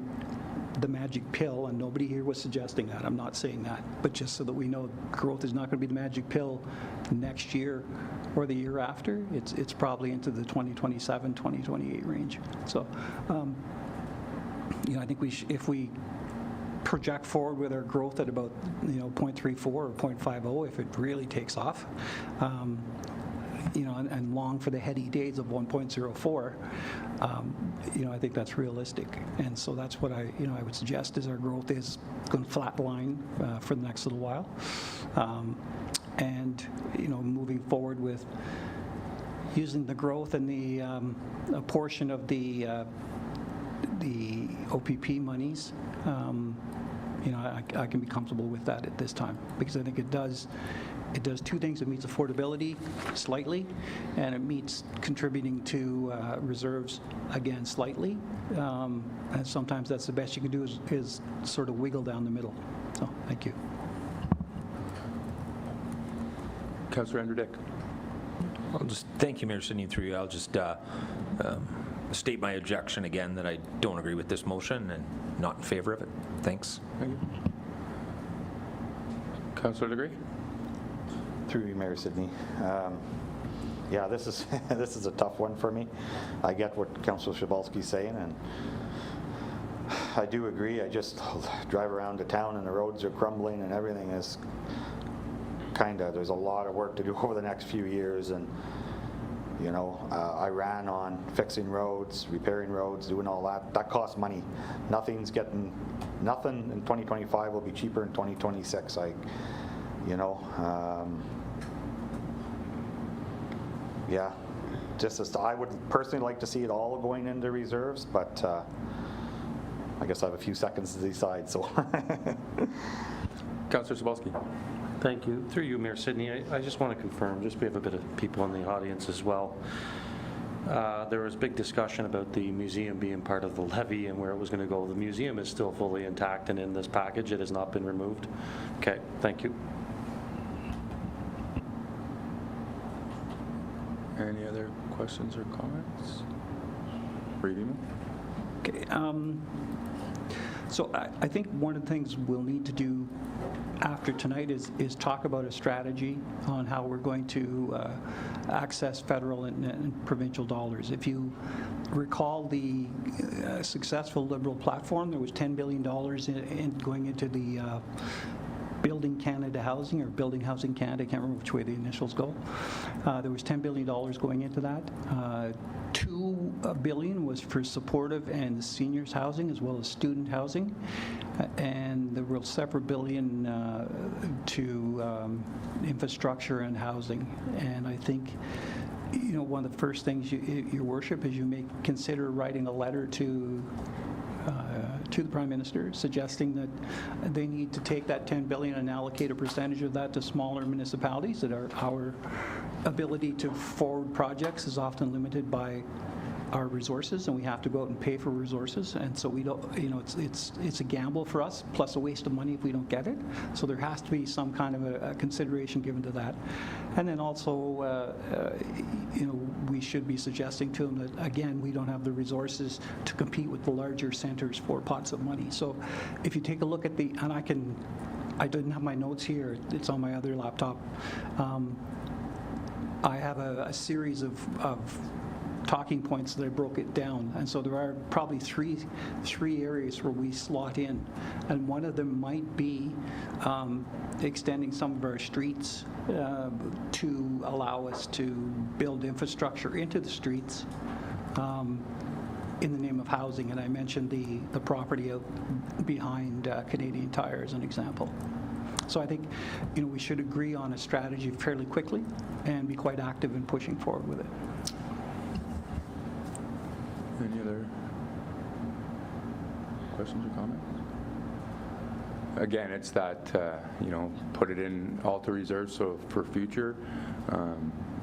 the magic pill, and nobody here was suggesting that. I'm not saying that, but just so that we know, growth is not going to be the magic pill next year or the year after. It's probably into the 2027, 2028 range. So, I think if we project forward with our growth at about 0.34 or 0.50, if it really takes off, and long for the heady days of 1.04, I think that's realistic. And so that's what I would suggest is our growth is going to flatline for the next little while. And moving forward with using the growth and a portion of the OPP monies, I can be comfortable with that at this time, because I think it does two things. It meets affordability slightly, and it meets contributing to reserves again slightly. And sometimes that's the best you can do is sort of wiggle down the middle. So thank you. Councillor Andrew Dick. Thank you, Mayor Sidney, through you. I'll just state my objection again, that I don't agree with this motion and not in favor of it. Thanks. Thank you. Councillor Legree. Through you, Mayor Sidney. Yeah, this is this is a tough one for me. I get what Councillor Shabalski's saying, and I do agree. I just drive around the town and the roads are crumbling and everything is there's a lot of work to do over the next few years, and I ran on fixing roads, repairing roads, doing all that. That costs money. Nothing in 2025 will be cheaper in 2026. Yeah, just as I would personally like to see it all going into reserves, but I guess I have a few seconds to decide. So, Councillor Sabalski. Thank you. Through you, Mayor Sidney, I just want to confirm, just we have a bit of people in the audience as well. There was big discussion about the museum being part of the levy and where it was going to go. The museum is still fully intact and in this package. It has not been removed. Okay, thank you. Any other questions or comments? Review. Okay. So I think one of the things we'll need to do after tonight is talk about a strategy on how we're going to access federal and provincial dollars. If you recall the successful Liberal platform, there was $10 billion going into the Building Canada Housing, or Building Housing Canada, I can't remember which way the initials go. There was $10 billion going into that. Two $1 billion was for supportive and seniors housing as well as student housing, and there were separate $1 billion to infrastructure and housing. And I think, you know, one of the first things, Your Worship, is you may consider writing a letter to the Prime Minister suggesting that they need to take that $10 billion and allocate a percentage of that to smaller municipalities, that our ability to forward projects is often limited by our resources, and we have to go out and pay for resources, and so we don't, you know, it's a gamble for us, plus a waste of money if we don't get it. So there has to be some kind of a consideration given to that. And then also, you know, we should be suggesting to them that, again, we don't have the resources to compete with the larger centers for pots of money. So if you take a look at the, and I didn't have my notes here, it's on my other laptop. I have a series of talking points that I broke it down, and so there are probably three areas where we slot in, and one of them might be extending some of our streets to allow us to build infrastructure into the streets in the name of housing. And I mentioned the property out behind Canadian Tire as an example. So I think, you know, we should agree on a strategy fairly quickly and be quite active in pushing forward with it. Any other questions or comments? Again, it's that, you know, put it in alter reserve, so for future,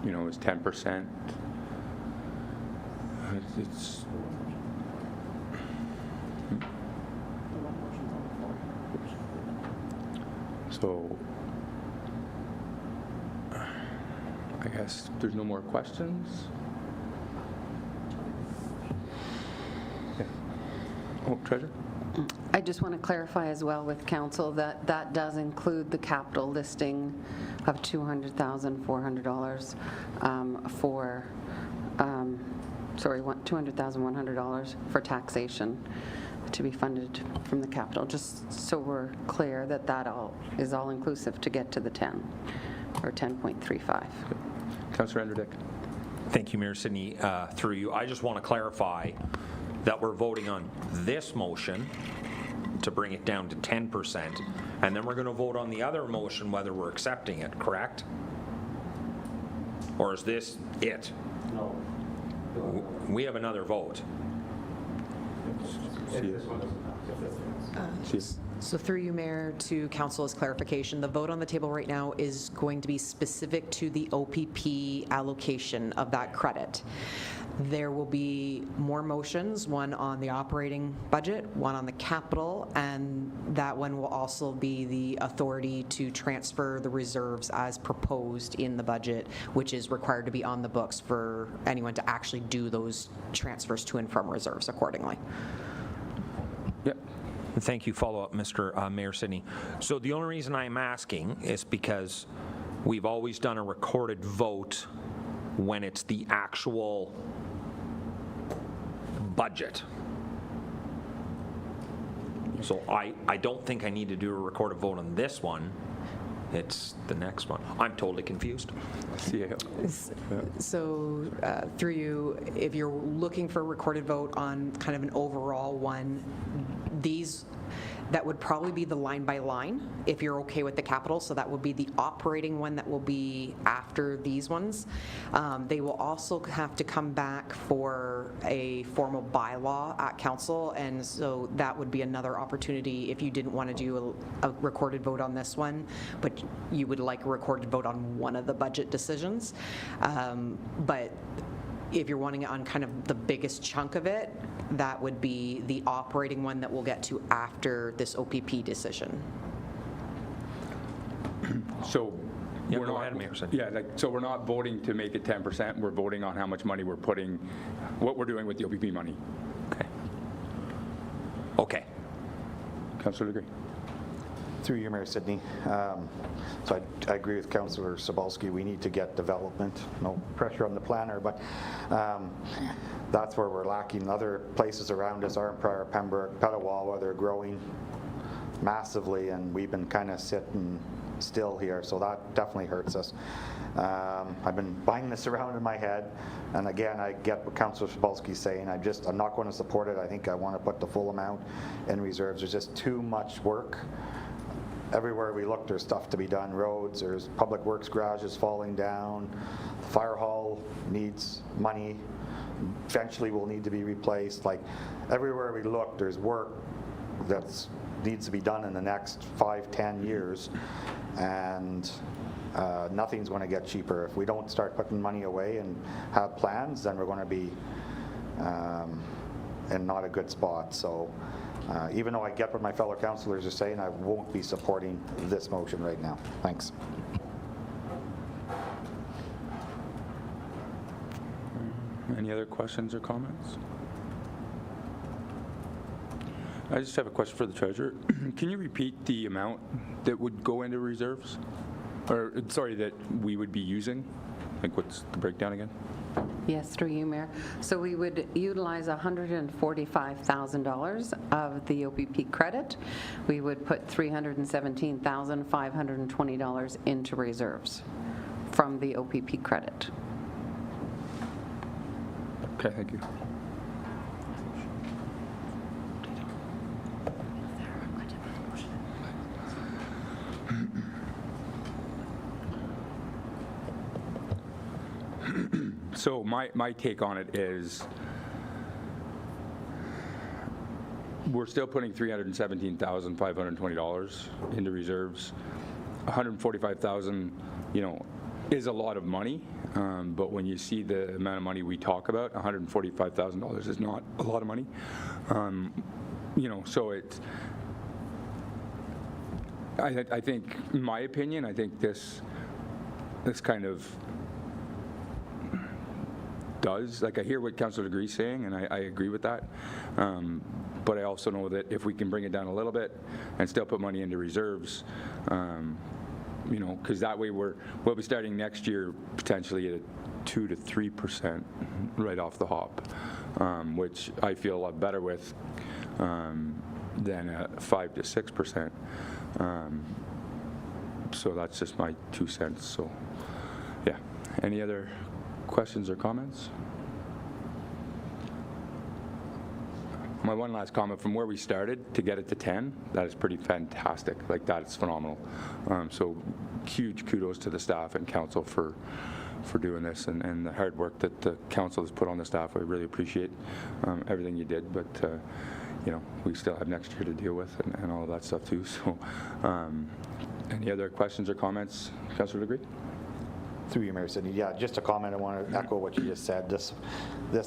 you know, it's 10%. It's so I guess there's no more questions. Oh, Treasurer? I just want to clarify as well with council that that does include the capital listing of $200,400 for, sorry, $200,100 for taxation to be funded from the capital, just so we're clear that that all is all inclusive to get to the 10 or 10.35. Councillor Anderdick. Thank you, Mayor Sidney. Through you, I just want to clarify that we're voting on this motion to bring it down to 10%, and then we're going to vote on the other motion whether we're accepting it, correct? Or is this it? No. We have another vote. So through you, Mayor, to council as clarification, the vote on the table right now is going to be specific to the OPP allocation of that credit. There will be more motions, one on the operating budget, one on the capital, and that one will also be the authority to transfer the reserves as proposed in the budget, which is required to be on the books for anyone to actually do those transfers to and from reserves accordingly. Yep. Thank you. Follow-up, Mr. Mayor Sidney. So the only reason I'm asking is because we've always done a recorded vote when it's the actual budget. So I don't think I need to do a recorded vote on this one. It's the next one. I'm totally confused. So through you, if you're looking for a recorded vote on kind of an overall one, that would probably be the line by line, if you're okay with the capital. So that would be the operating one that will be after these ones. They will also have to come back for a formal bylaw at council, and so that would be another opportunity if you didn't want to do a recorded vote on this one, but you would like a recorded vote on one of the budget decisions. But if you're wanting it on kind of the biggest chunk of it, that would be the operating one that we'll get to after this OPP decision. So Yeah, we're go not, ahead, Mayor Sidney. yeah, like, so we're not voting to make it 10%. We're voting on how much money we're putting, what we're doing with the OPP money. Okay. Okay. Councillor Legree. Through you, Mayor Sidney. So I agree with Councillor Sobalski. We need to get development. No pressure on the planner, but that's where we're lacking. Other places around us, Arnprior, Pembroke, Petawawa, they're growing massively, and we've been kind of sitting still here, so that definitely hurts us. I've been banging this around in my head, and again, I get what Councillor Cebulski's saying. I'm not going to support it. I think I want to put the full amount in reserves. There's just too much work. Everywhere we look, there's stuff to be done. Roads, there's public works garages falling down. The fire hall needs money. Eventually will need to be replaced. Like, everywhere we look, there's work that needs to be done in the next 5-10 years, and nothing's going to get cheaper. If we don't start putting money away and have plans, then we're going to be in not a good spot. So even though I get what my fellow councillors are saying, I won't be supporting this motion right now. Thanks. Any other questions or comments? I just have a question for the treasurer. Can you repeat the amount that would go into reserves? Or, sorry, that we would be using? Like, what's the breakdown again? Yes, through you, Mayor. So we would utilize $145,000 of the OPP credit. We would put $317,520 into reserves from the OPP credit. Okay, thank you. So my take on it is we're still putting $317,520 into reserves. $145,000, is a lot of money, but when you see the amount of money we talk about, $145,000 is not a lot of money. So it's, I think, in my opinion, I think this kind of does, like, I hear what Councillor Legree's saying, and I agree with that. But I also know that if we can bring it down a little bit and still put money into reserves, because that way we'll be starting next year potentially at 2 to 3% right off the hop, which I feel a lot better with than at 5 to 6%. So that's just my 2 cents. So, yeah. Any other questions or comments? My one last comment, from where we started to get it to 10, that is pretty fantastic. Like, that is phenomenal. So huge kudos to the staff and council for doing this, and the hard work that the council has put on the staff. I really appreciate everything you did, but we still have next year to deal with and all of that stuff too. So any other questions or comments? Councillor Legree? Through you, Mayor Sidney. Yeah, just a comment. I want to echo what you just said. This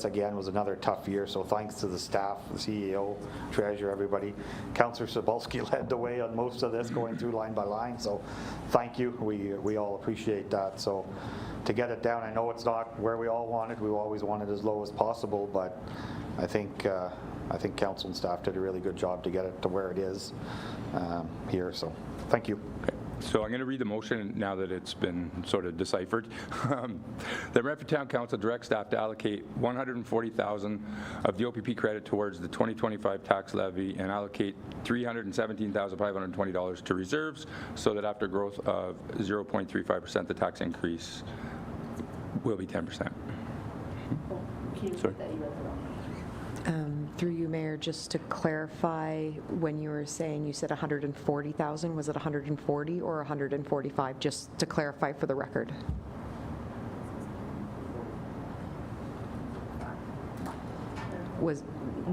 again was another tough year, so thanks to the staff, the CEO, treasurer, everybody. Councillor Cebulski led the way on most of this, going through line by line, so thank you. We all appreciate that. So to get it down, I know it's not where we all want it. We always want it as low as possible, but I think council and staff did a really good job to get it to where it is here, so thank you. Okay. So I'm going to read the motion now that it's been sort of deciphered. The Renfrew Town Council directs staff to allocate $140,000 of the OPP credit towards the 2025 tax levy and allocate $317,520 to reserves, so that after growth of 0.35%, the tax increase will be 10%. Sorry. Through you, Mayor, just to clarify, when you were saying you said 140,000, was it 140 or 145? Just to clarify for the record.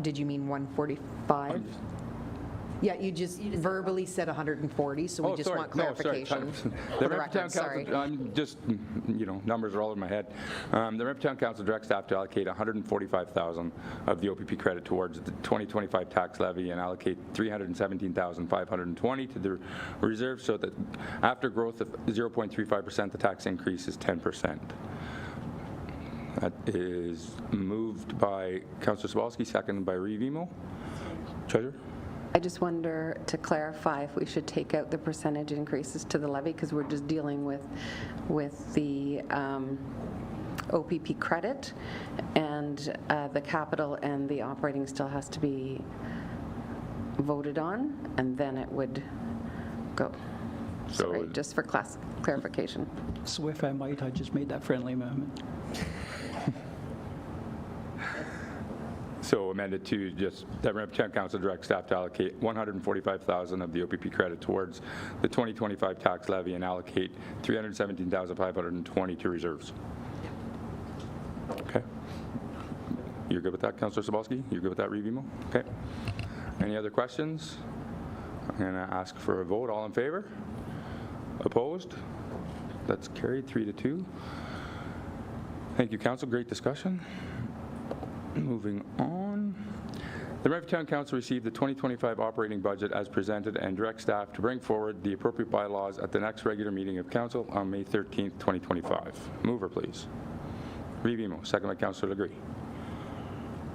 Did you mean 145? Yeah, you just verbally said 140, so we just want clarification for the record. Sorry. I'm just, numbers are all in my head. The Renfrew Town Council directs staff to allocate $145,000 of the OPP credit towards the 2025 tax levy and allocate $317,520 to the reserve, so that after growth of 0.35%, the tax increase is 10%. That is moved by Councillor Cebulski, seconded by Reeve-Emo. Treasurer? I just wonder, to clarify, if we should take out the percentage increases to the levy, because we're just dealing with the OPP credit, and the capital and the operating still has to be voted on, and then it would go. Sorry, just for clarification. So if I might, I just made that friendly amendment. So amended to just that Renfrew Town Council direct staff to allocate $145,000 of the OPP credit towards the 2025 tax levy and allocate $317,520 to reserves. Okay. You're good with that, Councillor Sobalski? You're good with that, Revimo? Okay. Any other questions? I'm going to ask for a vote. All in favor? Opposed? That's carried 3-2. Thank you, Council. Great discussion. Moving on. The Renfrew Town Council received the 2025 operating budget as presented and direct staff to bring forward the appropriate bylaws at the next regular meeting of Council on May 13th, 2025. Mover, please. Revimo, second by Councillor Legree.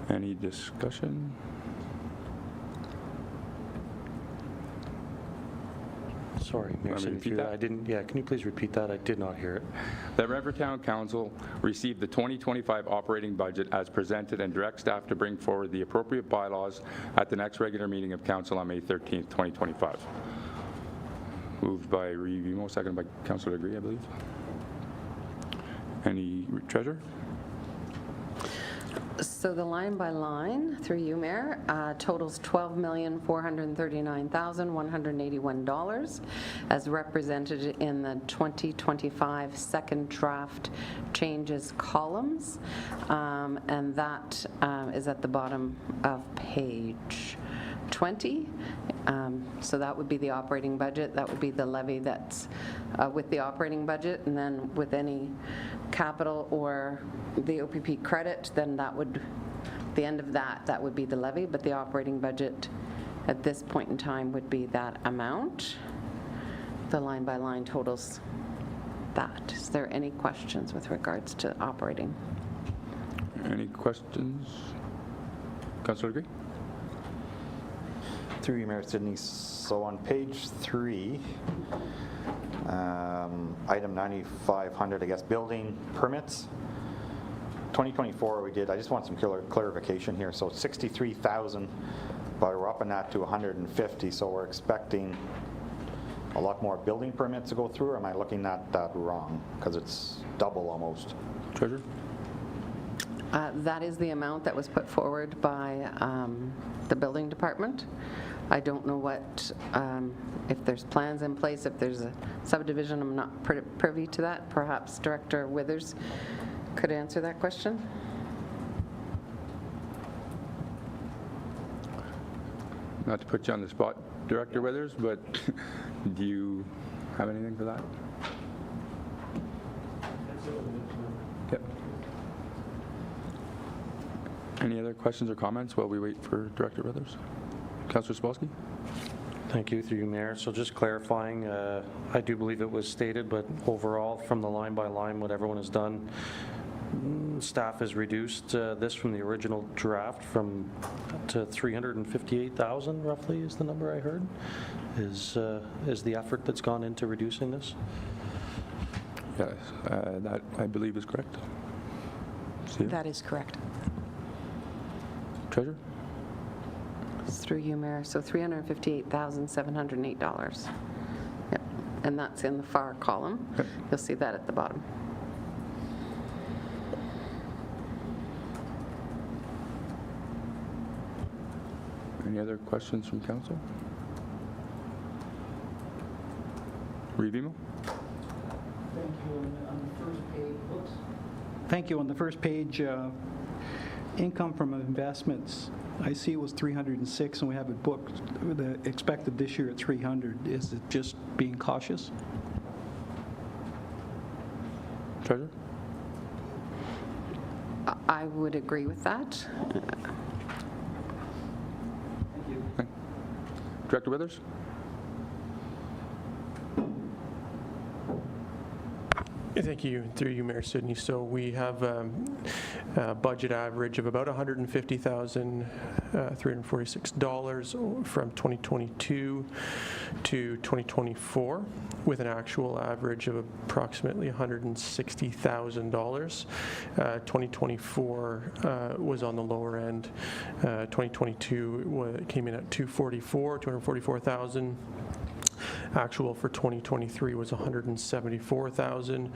Any discussion? Sorry, Mayor, Want me to repeat Sidney, that? I didn't, yeah, can you please repeat that? I did not hear it. That Renfrew Town Council received the 2025 operating budget as presented and direct staff to bring forward the appropriate bylaws at the next regular meeting of Council on May 13th, 2025. Moved by Revimo, seconded by Councillor Legree, I believe. Any Treasurer? So the line by line, through you, Mayor, totals $12,439,181 as represented in the 2025 second draft changes columns, and that is at the bottom of page 20. So that would be the operating budget. That would be the levy that's with the operating budget, and then with any capital or the OPP credit, then that would, the end of that would be the levy, but the operating budget at this point in time would be that amount. The line by line totals that. Is there any questions with regards to operating? Any questions? Councillor Legree? Through you, Mayor Sidney. So on page 3, item 9500, I guess, building permits. 2024 we did, I just want some clarification here. So 63,000, but we're upping that to 150, so we're expecting a lot more building permits to go through, or am I looking at that wrong? Because it's double almost. Treasurer? That is the amount that was put forward by the building department. I don't know what, if there's plans in place, if there's a subdivision, I'm not privy to that. Perhaps Director Withers could answer that question. Not to put you on the spot, Director Withers, but do you have anything for that? Yep. Any other questions or comments while we wait for Director Withers? Councillor Spolsky? Thank you, through you, Mayor. So just clarifying, I do believe it was stated, but overall, from the line by line, what everyone has done, staff has reduced this from the original draft to 358,000 roughly is the number I heard, is the effort that's gone into reducing this? Yes, that I believe is correct. Steve? That is correct. Treasurer? Through you, Mayor. So $358,708. Yep, and that's in the far column. Yep. You'll see that at the bottom. Any other questions from council? Revimo? Thank you. On the first page, income from investments, I see it was 306 and we have it booked, the expected this year at 300. Is it just being cautious? Treasurer? I would agree with that. Director Withers? Thank you. Through you, Mayor Sidney. So we have a budget average of about $150,346 from 2022 to 2024, with an actual average of approximately $160,000. 2024 was on the lower end. 2022 came in at 244,000. Actual for 2023 was 174,000.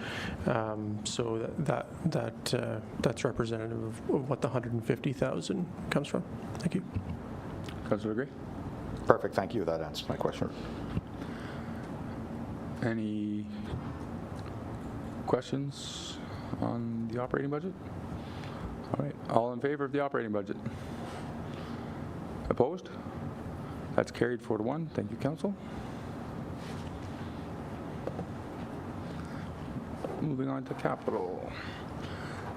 So that's representative of what the 150,000 comes from. Thank you. Councillor Gray? Perfect, thank you. That answers my question. Any questions on the operating budget? All right, all in favor of the operating budget? Opposed? That's carried 4-1. Thank you, Council. Moving on to capital.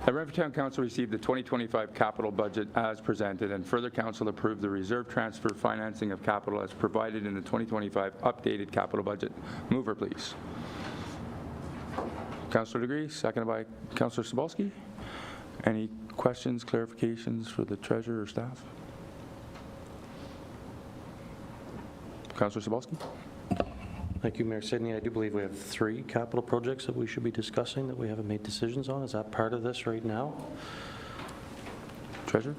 The Renfrew Town Council received the 2025 capital budget as presented, and further council approved the reserve transfer financing of capital as provided in the 2025 updated capital budget. Mover, please. Councillor Degree, seconded by Councillor Sobalski. Any questions, clarifications for the treasurer or staff? Councillor Sobalski. Thank you, Mayor Sidney. I do believe we have 3 capital projects that we should be discussing that we haven't made decisions on. Is that part of this right now? Treasurer.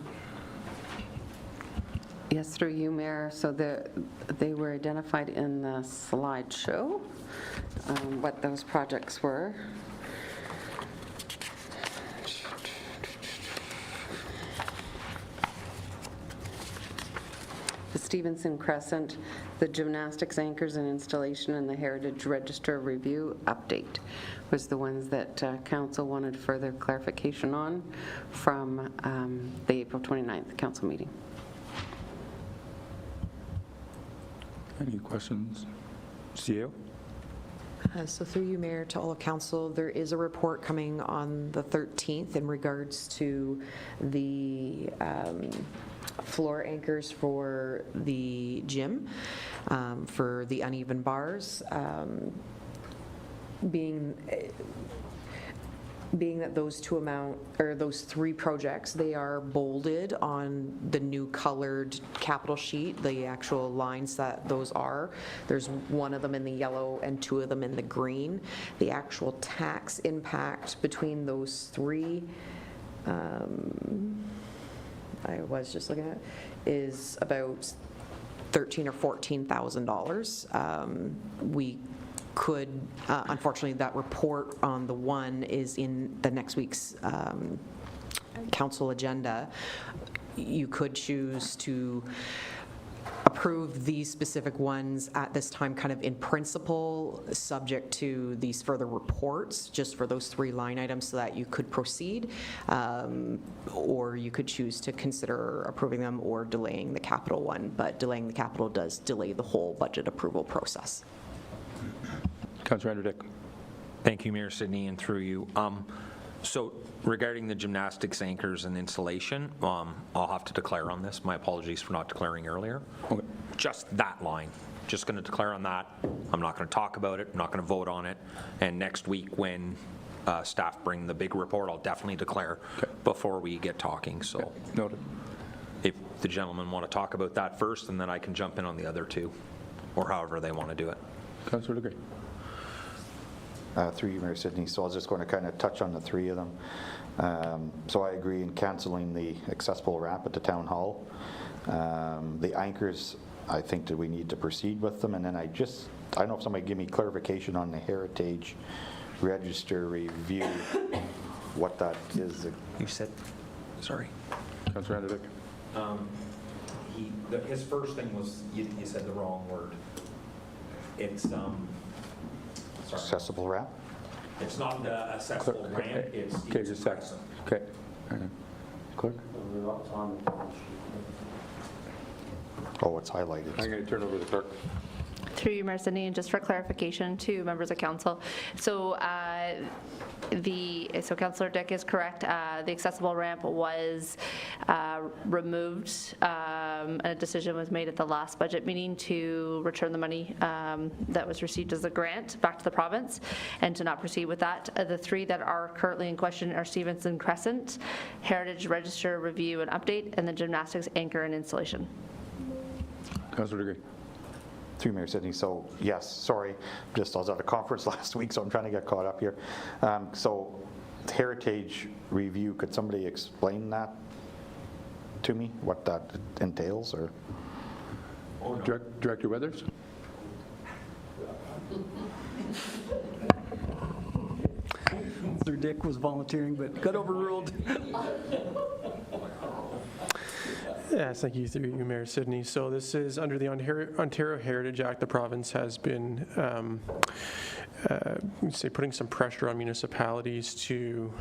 Yes, through you, Mayor. So they were identified in the slideshow, what those projects were. The Stevenson Crescent, the gymnastics anchors and installation, and the Heritage Register review update was the ones that council wanted further clarification on from the April 29th council meeting. Any questions? CEO? So through you, Mayor, to all of council, there is a report coming on the 13th in regards to the floor anchors for the gym, for the uneven bars. Being that those those 3 projects, they are bolded on the new colored capital sheet, the actual lines that those are. There's 1 of them in the yellow and 2 of them in the green. The actual tax impact between those 3, I was just looking at, is about $13,000 or $14,000. We could, unfortunately, that report on the 1 is in the next week's council agenda. You could choose to approve these specific ones at this time, kind of in principle, subject to these further reports, just for those 3 line items, so that you could proceed, or you could choose to consider approving them or delaying the capital one, but delaying the capital does delay the whole budget approval process. Councillor Andrew Dick. Thank you, Mayor Sidney, and through you. So regarding the gymnastics anchors and installation, I'll have to declare on this. My apologies for not declaring earlier. Okay. Just that line. Just going to declare on that. I'm not going to talk about it. I'm not going to vote on it. And next week when staff bring the big report, I'll definitely declare before we get talking. So Okay. Noted. if the gentlemen want to talk about that first, and then I can jump in on the other 2, or however they want to do it. Councillor Degree. Through you, Mayor Sidney. So I was just going to kind of touch on the 3 of them. So I agree in cancelling the accessible ramp at the town hall. The anchors, I think that we need to proceed with them. And then I don't know if somebody can give me clarification on the Heritage Register review, what that is. You said, sorry. Councillor Andrew Dick. His first thing was, you said the wrong word. It's, Accessible ramp? It's not the accessible ramp, it's Okay, just a sec. Okay. Hang on. Clerk? Oh, it's highlighted. I'm going to turn over to the clerk. Through you, Mayor Sidney, and just for clarification to members of council. So Councillor Dick is correct. The accessible ramp was removed. A decision was made at the last budget meeting to return the money that was received as a grant back to the province and to not proceed with that. The 3 that are currently in question are Stevenson Crescent, Heritage Register review and update, and the gymnastics anchor and installation. Councillor Degree. Through Mayor Sidney. So yes, sorry, I was at a conference last week, so I'm trying to get caught up here. So Heritage review, could somebody explain that to me, what that entails? Or Director Weathers. Dick was volunteering, but got overruled. Yes, thank you, through you, Mayor Sidney. So this is under the Ontario Heritage Act. The province has been putting some pressure on municipalities to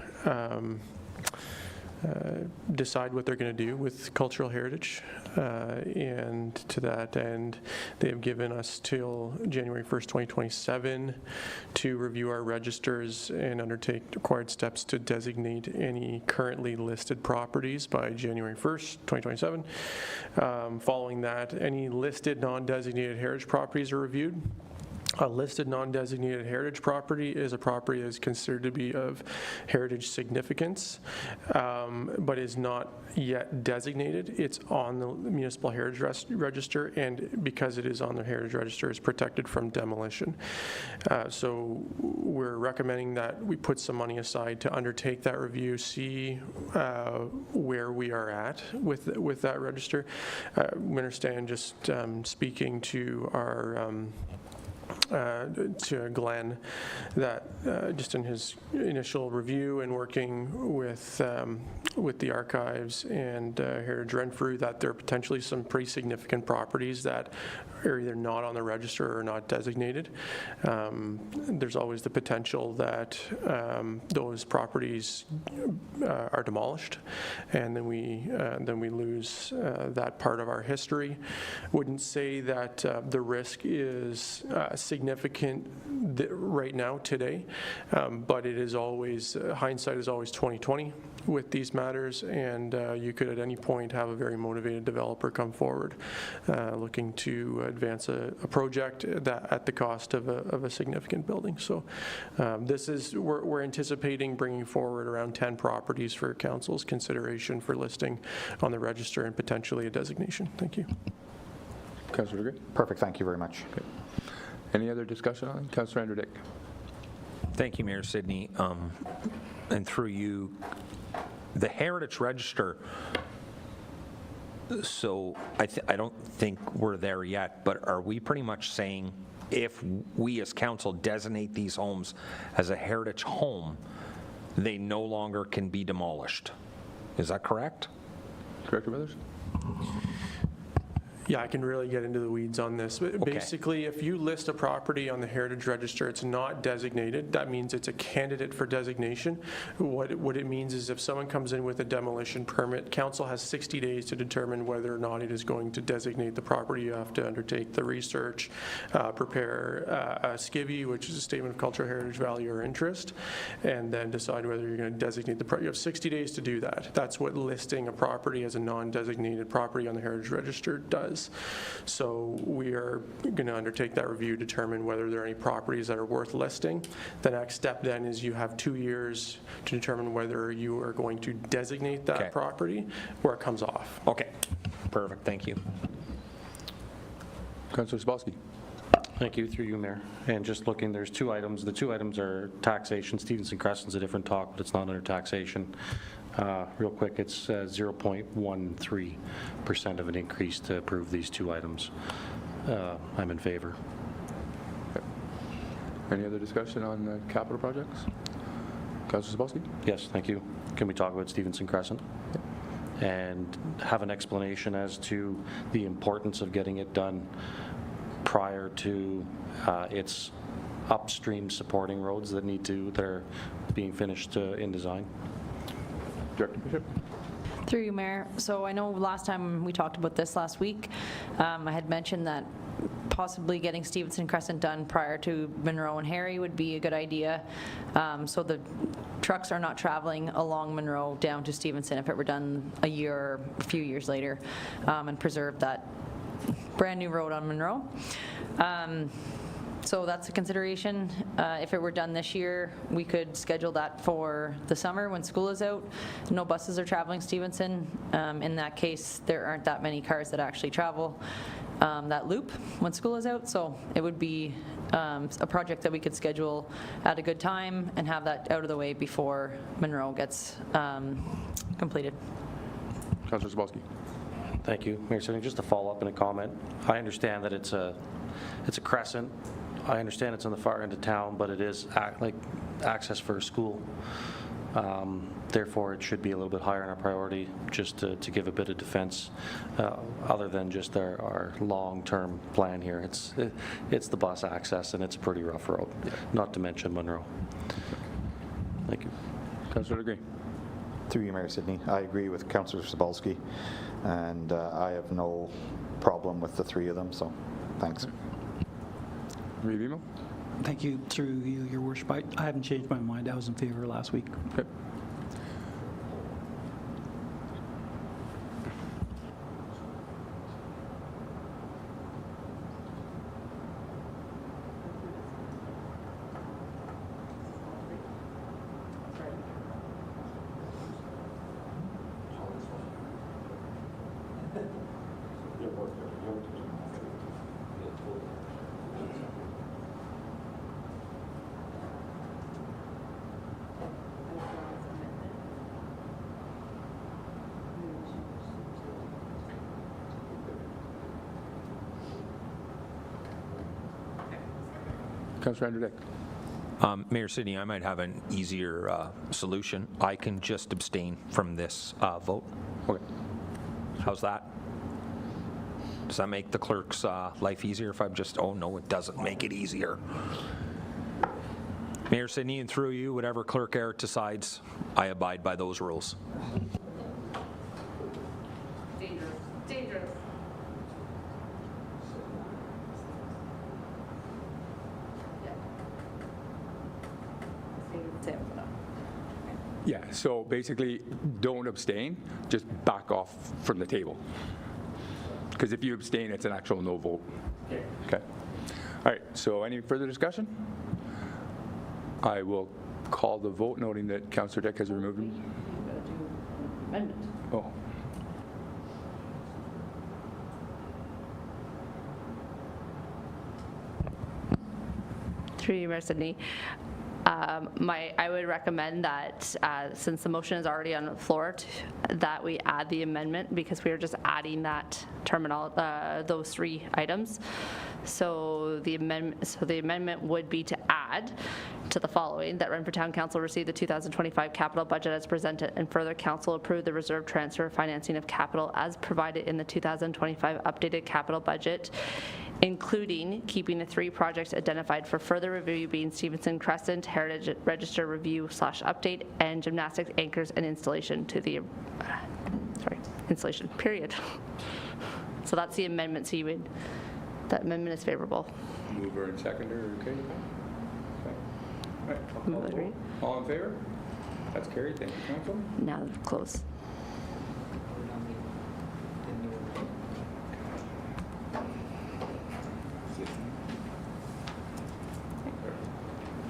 decide what they're going to do with cultural heritage, and to that end, they have given us till January 1st, 2027 to review our registers and undertake required steps to designate any currently listed properties by January 1st, 2027. Following that, any listed non-designated heritage properties are reviewed. A listed non-designated heritage property is a property that is considered to be of heritage significance, but is not yet designated. It's on the Municipal Heritage Register, and because it is on the Heritage Register, it's protected from demolition. So we're recommending that we put some money aside to undertake that review, see where we are at with that register. We understand, just speaking to our to Glenn, that just in his initial review and working with the archives and Heritage Renfrew, that there are potentially some pretty significant properties that are either not on the register or not designated. There's always the potential that those properties are demolished, and then we lose that part of our history. Wouldn't say that the risk is significant right now today, but it is always, hindsight is always 20/20 with these matters, and you could at any point have a very motivated developer come forward looking to advance a project that at the cost of a significant building. So we're anticipating bringing forward around 10 properties for council's consideration for listing on the register and potentially a designation. Thank you. Councillor Gray? Perfect, thank you very much. Okay. Any other discussion on it? Councillor Andrew Dick? Thank you, Mayor Sidney. And through you, the Heritage Register, so I don't think we're there yet, but are we pretty much saying if we as council designate these homes as a heritage home, they no longer can be demolished? Is that correct? Director Withers? Yeah, I can really get into the weeds on this. But basically, if you list a property on the Heritage Register, it's not designated. That means it's a candidate for designation. What it means is if someone comes in with a demolition permit, council has 60 days to determine whether or not it is going to designate the property. You have to undertake the research, prepare a skivvy, which is a statement of cultural heritage value or interest, and then decide whether you're going to designate the property. You have 60 days to do that. That's what listing a property as a non-designated property on the Heritage Register does. So we are going to undertake that review, determine whether there are any properties that are worth listing. The next step then is you have 2 years to determine whether you are going to designate that property or it comes off. Okay, perfect, thank you. Councillor Spassky? Thank you, through you, Mayor. And just looking, there's 2 items. The 2 items are taxation. Stevenson Crescent's a different talk, but it's not under taxation. Real quick, it's 0.13% of an increase to approve these 2 items. I'm in favor. Okay. Any other discussion on capital projects? Councillor Spassky? Yes, thank you. Can we talk about Stevenson Crescent? And have an explanation as to the importance of getting it done prior to its upstream supporting roads that are being finished in design? Director Bishop? Through you, Mayor. So I know last time we talked about this last week, I had mentioned that possibly getting Stevenson Crescent done prior to Monroe and Harry would be a good idea. So the trucks are not traveling along Monroe down to Stevenson if it were done a year or a few years later, and preserve that brand new road on Monroe. So that's a consideration. If it were done this year, we could schedule that for the summer when school is out. No buses are traveling Stevenson. In that case, there aren't that many cars that actually travel that loop when school is out. So it would be a project that we could schedule at a good time and have that out of the way before Monroe gets completed. Councillor Zabolski? Thank you, Mayor Sidney. Just to follow up in a comment, I understand that it's a crescent I understand it's on the far end of town, but it is like access for a school. Therefore, it should be a little bit higher in our priority, just to give a bit of defense, other than just our long-term plan here. It's the bus access, and it's a pretty rough road, not to mention Monroe. Thank you. Councillor Green. Through you, Mayor Sidney, I agree with Councillor Sobalski, and I have no problem with the three of them, so thanks. Revimo. Thank you, through you, Your Worship. I haven't changed my mind. I was in favor last week. Okay. Councillor Andrew Dick. Mayor Sidney, I might have an easier solution. I can just abstain from this vote. Okay. How's that? Does that make the clerk's life easier if I'm just, oh no, it doesn't make it easier. Mayor Sidney, and through you, whatever clerk error decides, I abide by those rules. Dangerous. Dangerous. Yeah, so basically, don't abstain, just back off from the table. Because if you abstain, it's an actual no vote. Okay. All right, so any further discussion? I will call the vote, noting that Councillor Dick has removed him. Amendment. Oh. Through you, Mayor Sidney. I would recommend that since the motion is already on the floor, that we add the amendment, because we are just adding that those three items. So the amendment would be to add to the following: that Renfrew Town Council receive the 2025 capital budget as presented, and further council approve the reserve transfer financing of capital as provided in the 2025 updated capital budget, including keeping the three projects identified for further review being Stevenson Crescent, Heritage Register Review / Update, and Gymnastics Anchors and Installation to the, installation, period. So that's the amendment, so that amendment is favorable. Mover and seconder, okay? Okay. All right, I'll call the Agree. vote. All in favor? That's carried, thank you, Council. Now close.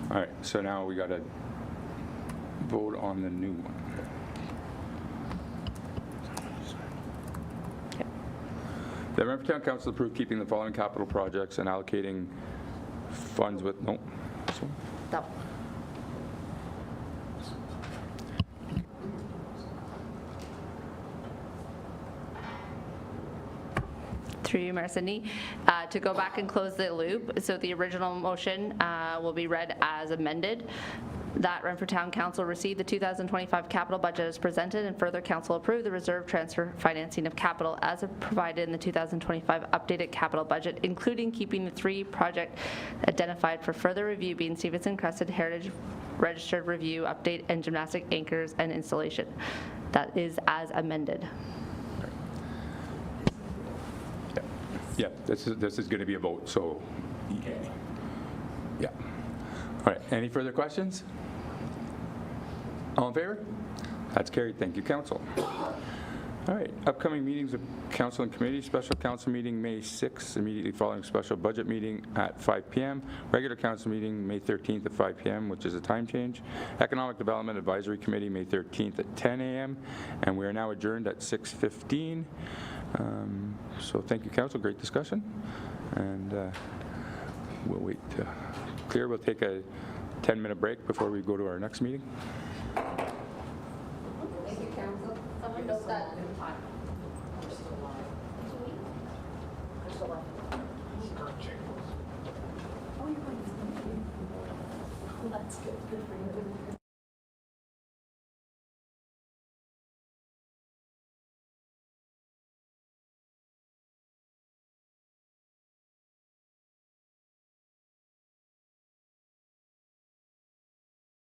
All right, so now we got to vote on the new one. The Renfrew Town Council approved keeping the following capital projects and allocating funds with, no, this one? That through you, Mayor Sidney. To go back and close the loop, so the original motion will be read as amended. That Renfrew Town Council receive the 2025 capital budget as presented, and further council approve the reserve transfer financing of capital as provided in the 2025 updated capital budget, including keeping the three projects identified for further review being Stevenson Crescent, Heritage Registered Review, Update, and Gymnastic Anchors and Installation. That is as amended. Yeah, this is going to be a vote, so, yeah. All right, any further questions? All in favor? That's carried, thank you, Council. All right, upcoming meetings of Council and Committee. Special Council meeting May 6th, immediately following special budget meeting at 5 p.m. Regular Council meeting May 13th at 5 p.m., which is a time change. Economic Development Advisory Committee May 13th at 10 a.m. And we are now adjourned at 6:15. So thank you, Council, great discussion. And we'll wait to clear. We'll take a 10-minute break before we go to our next meeting.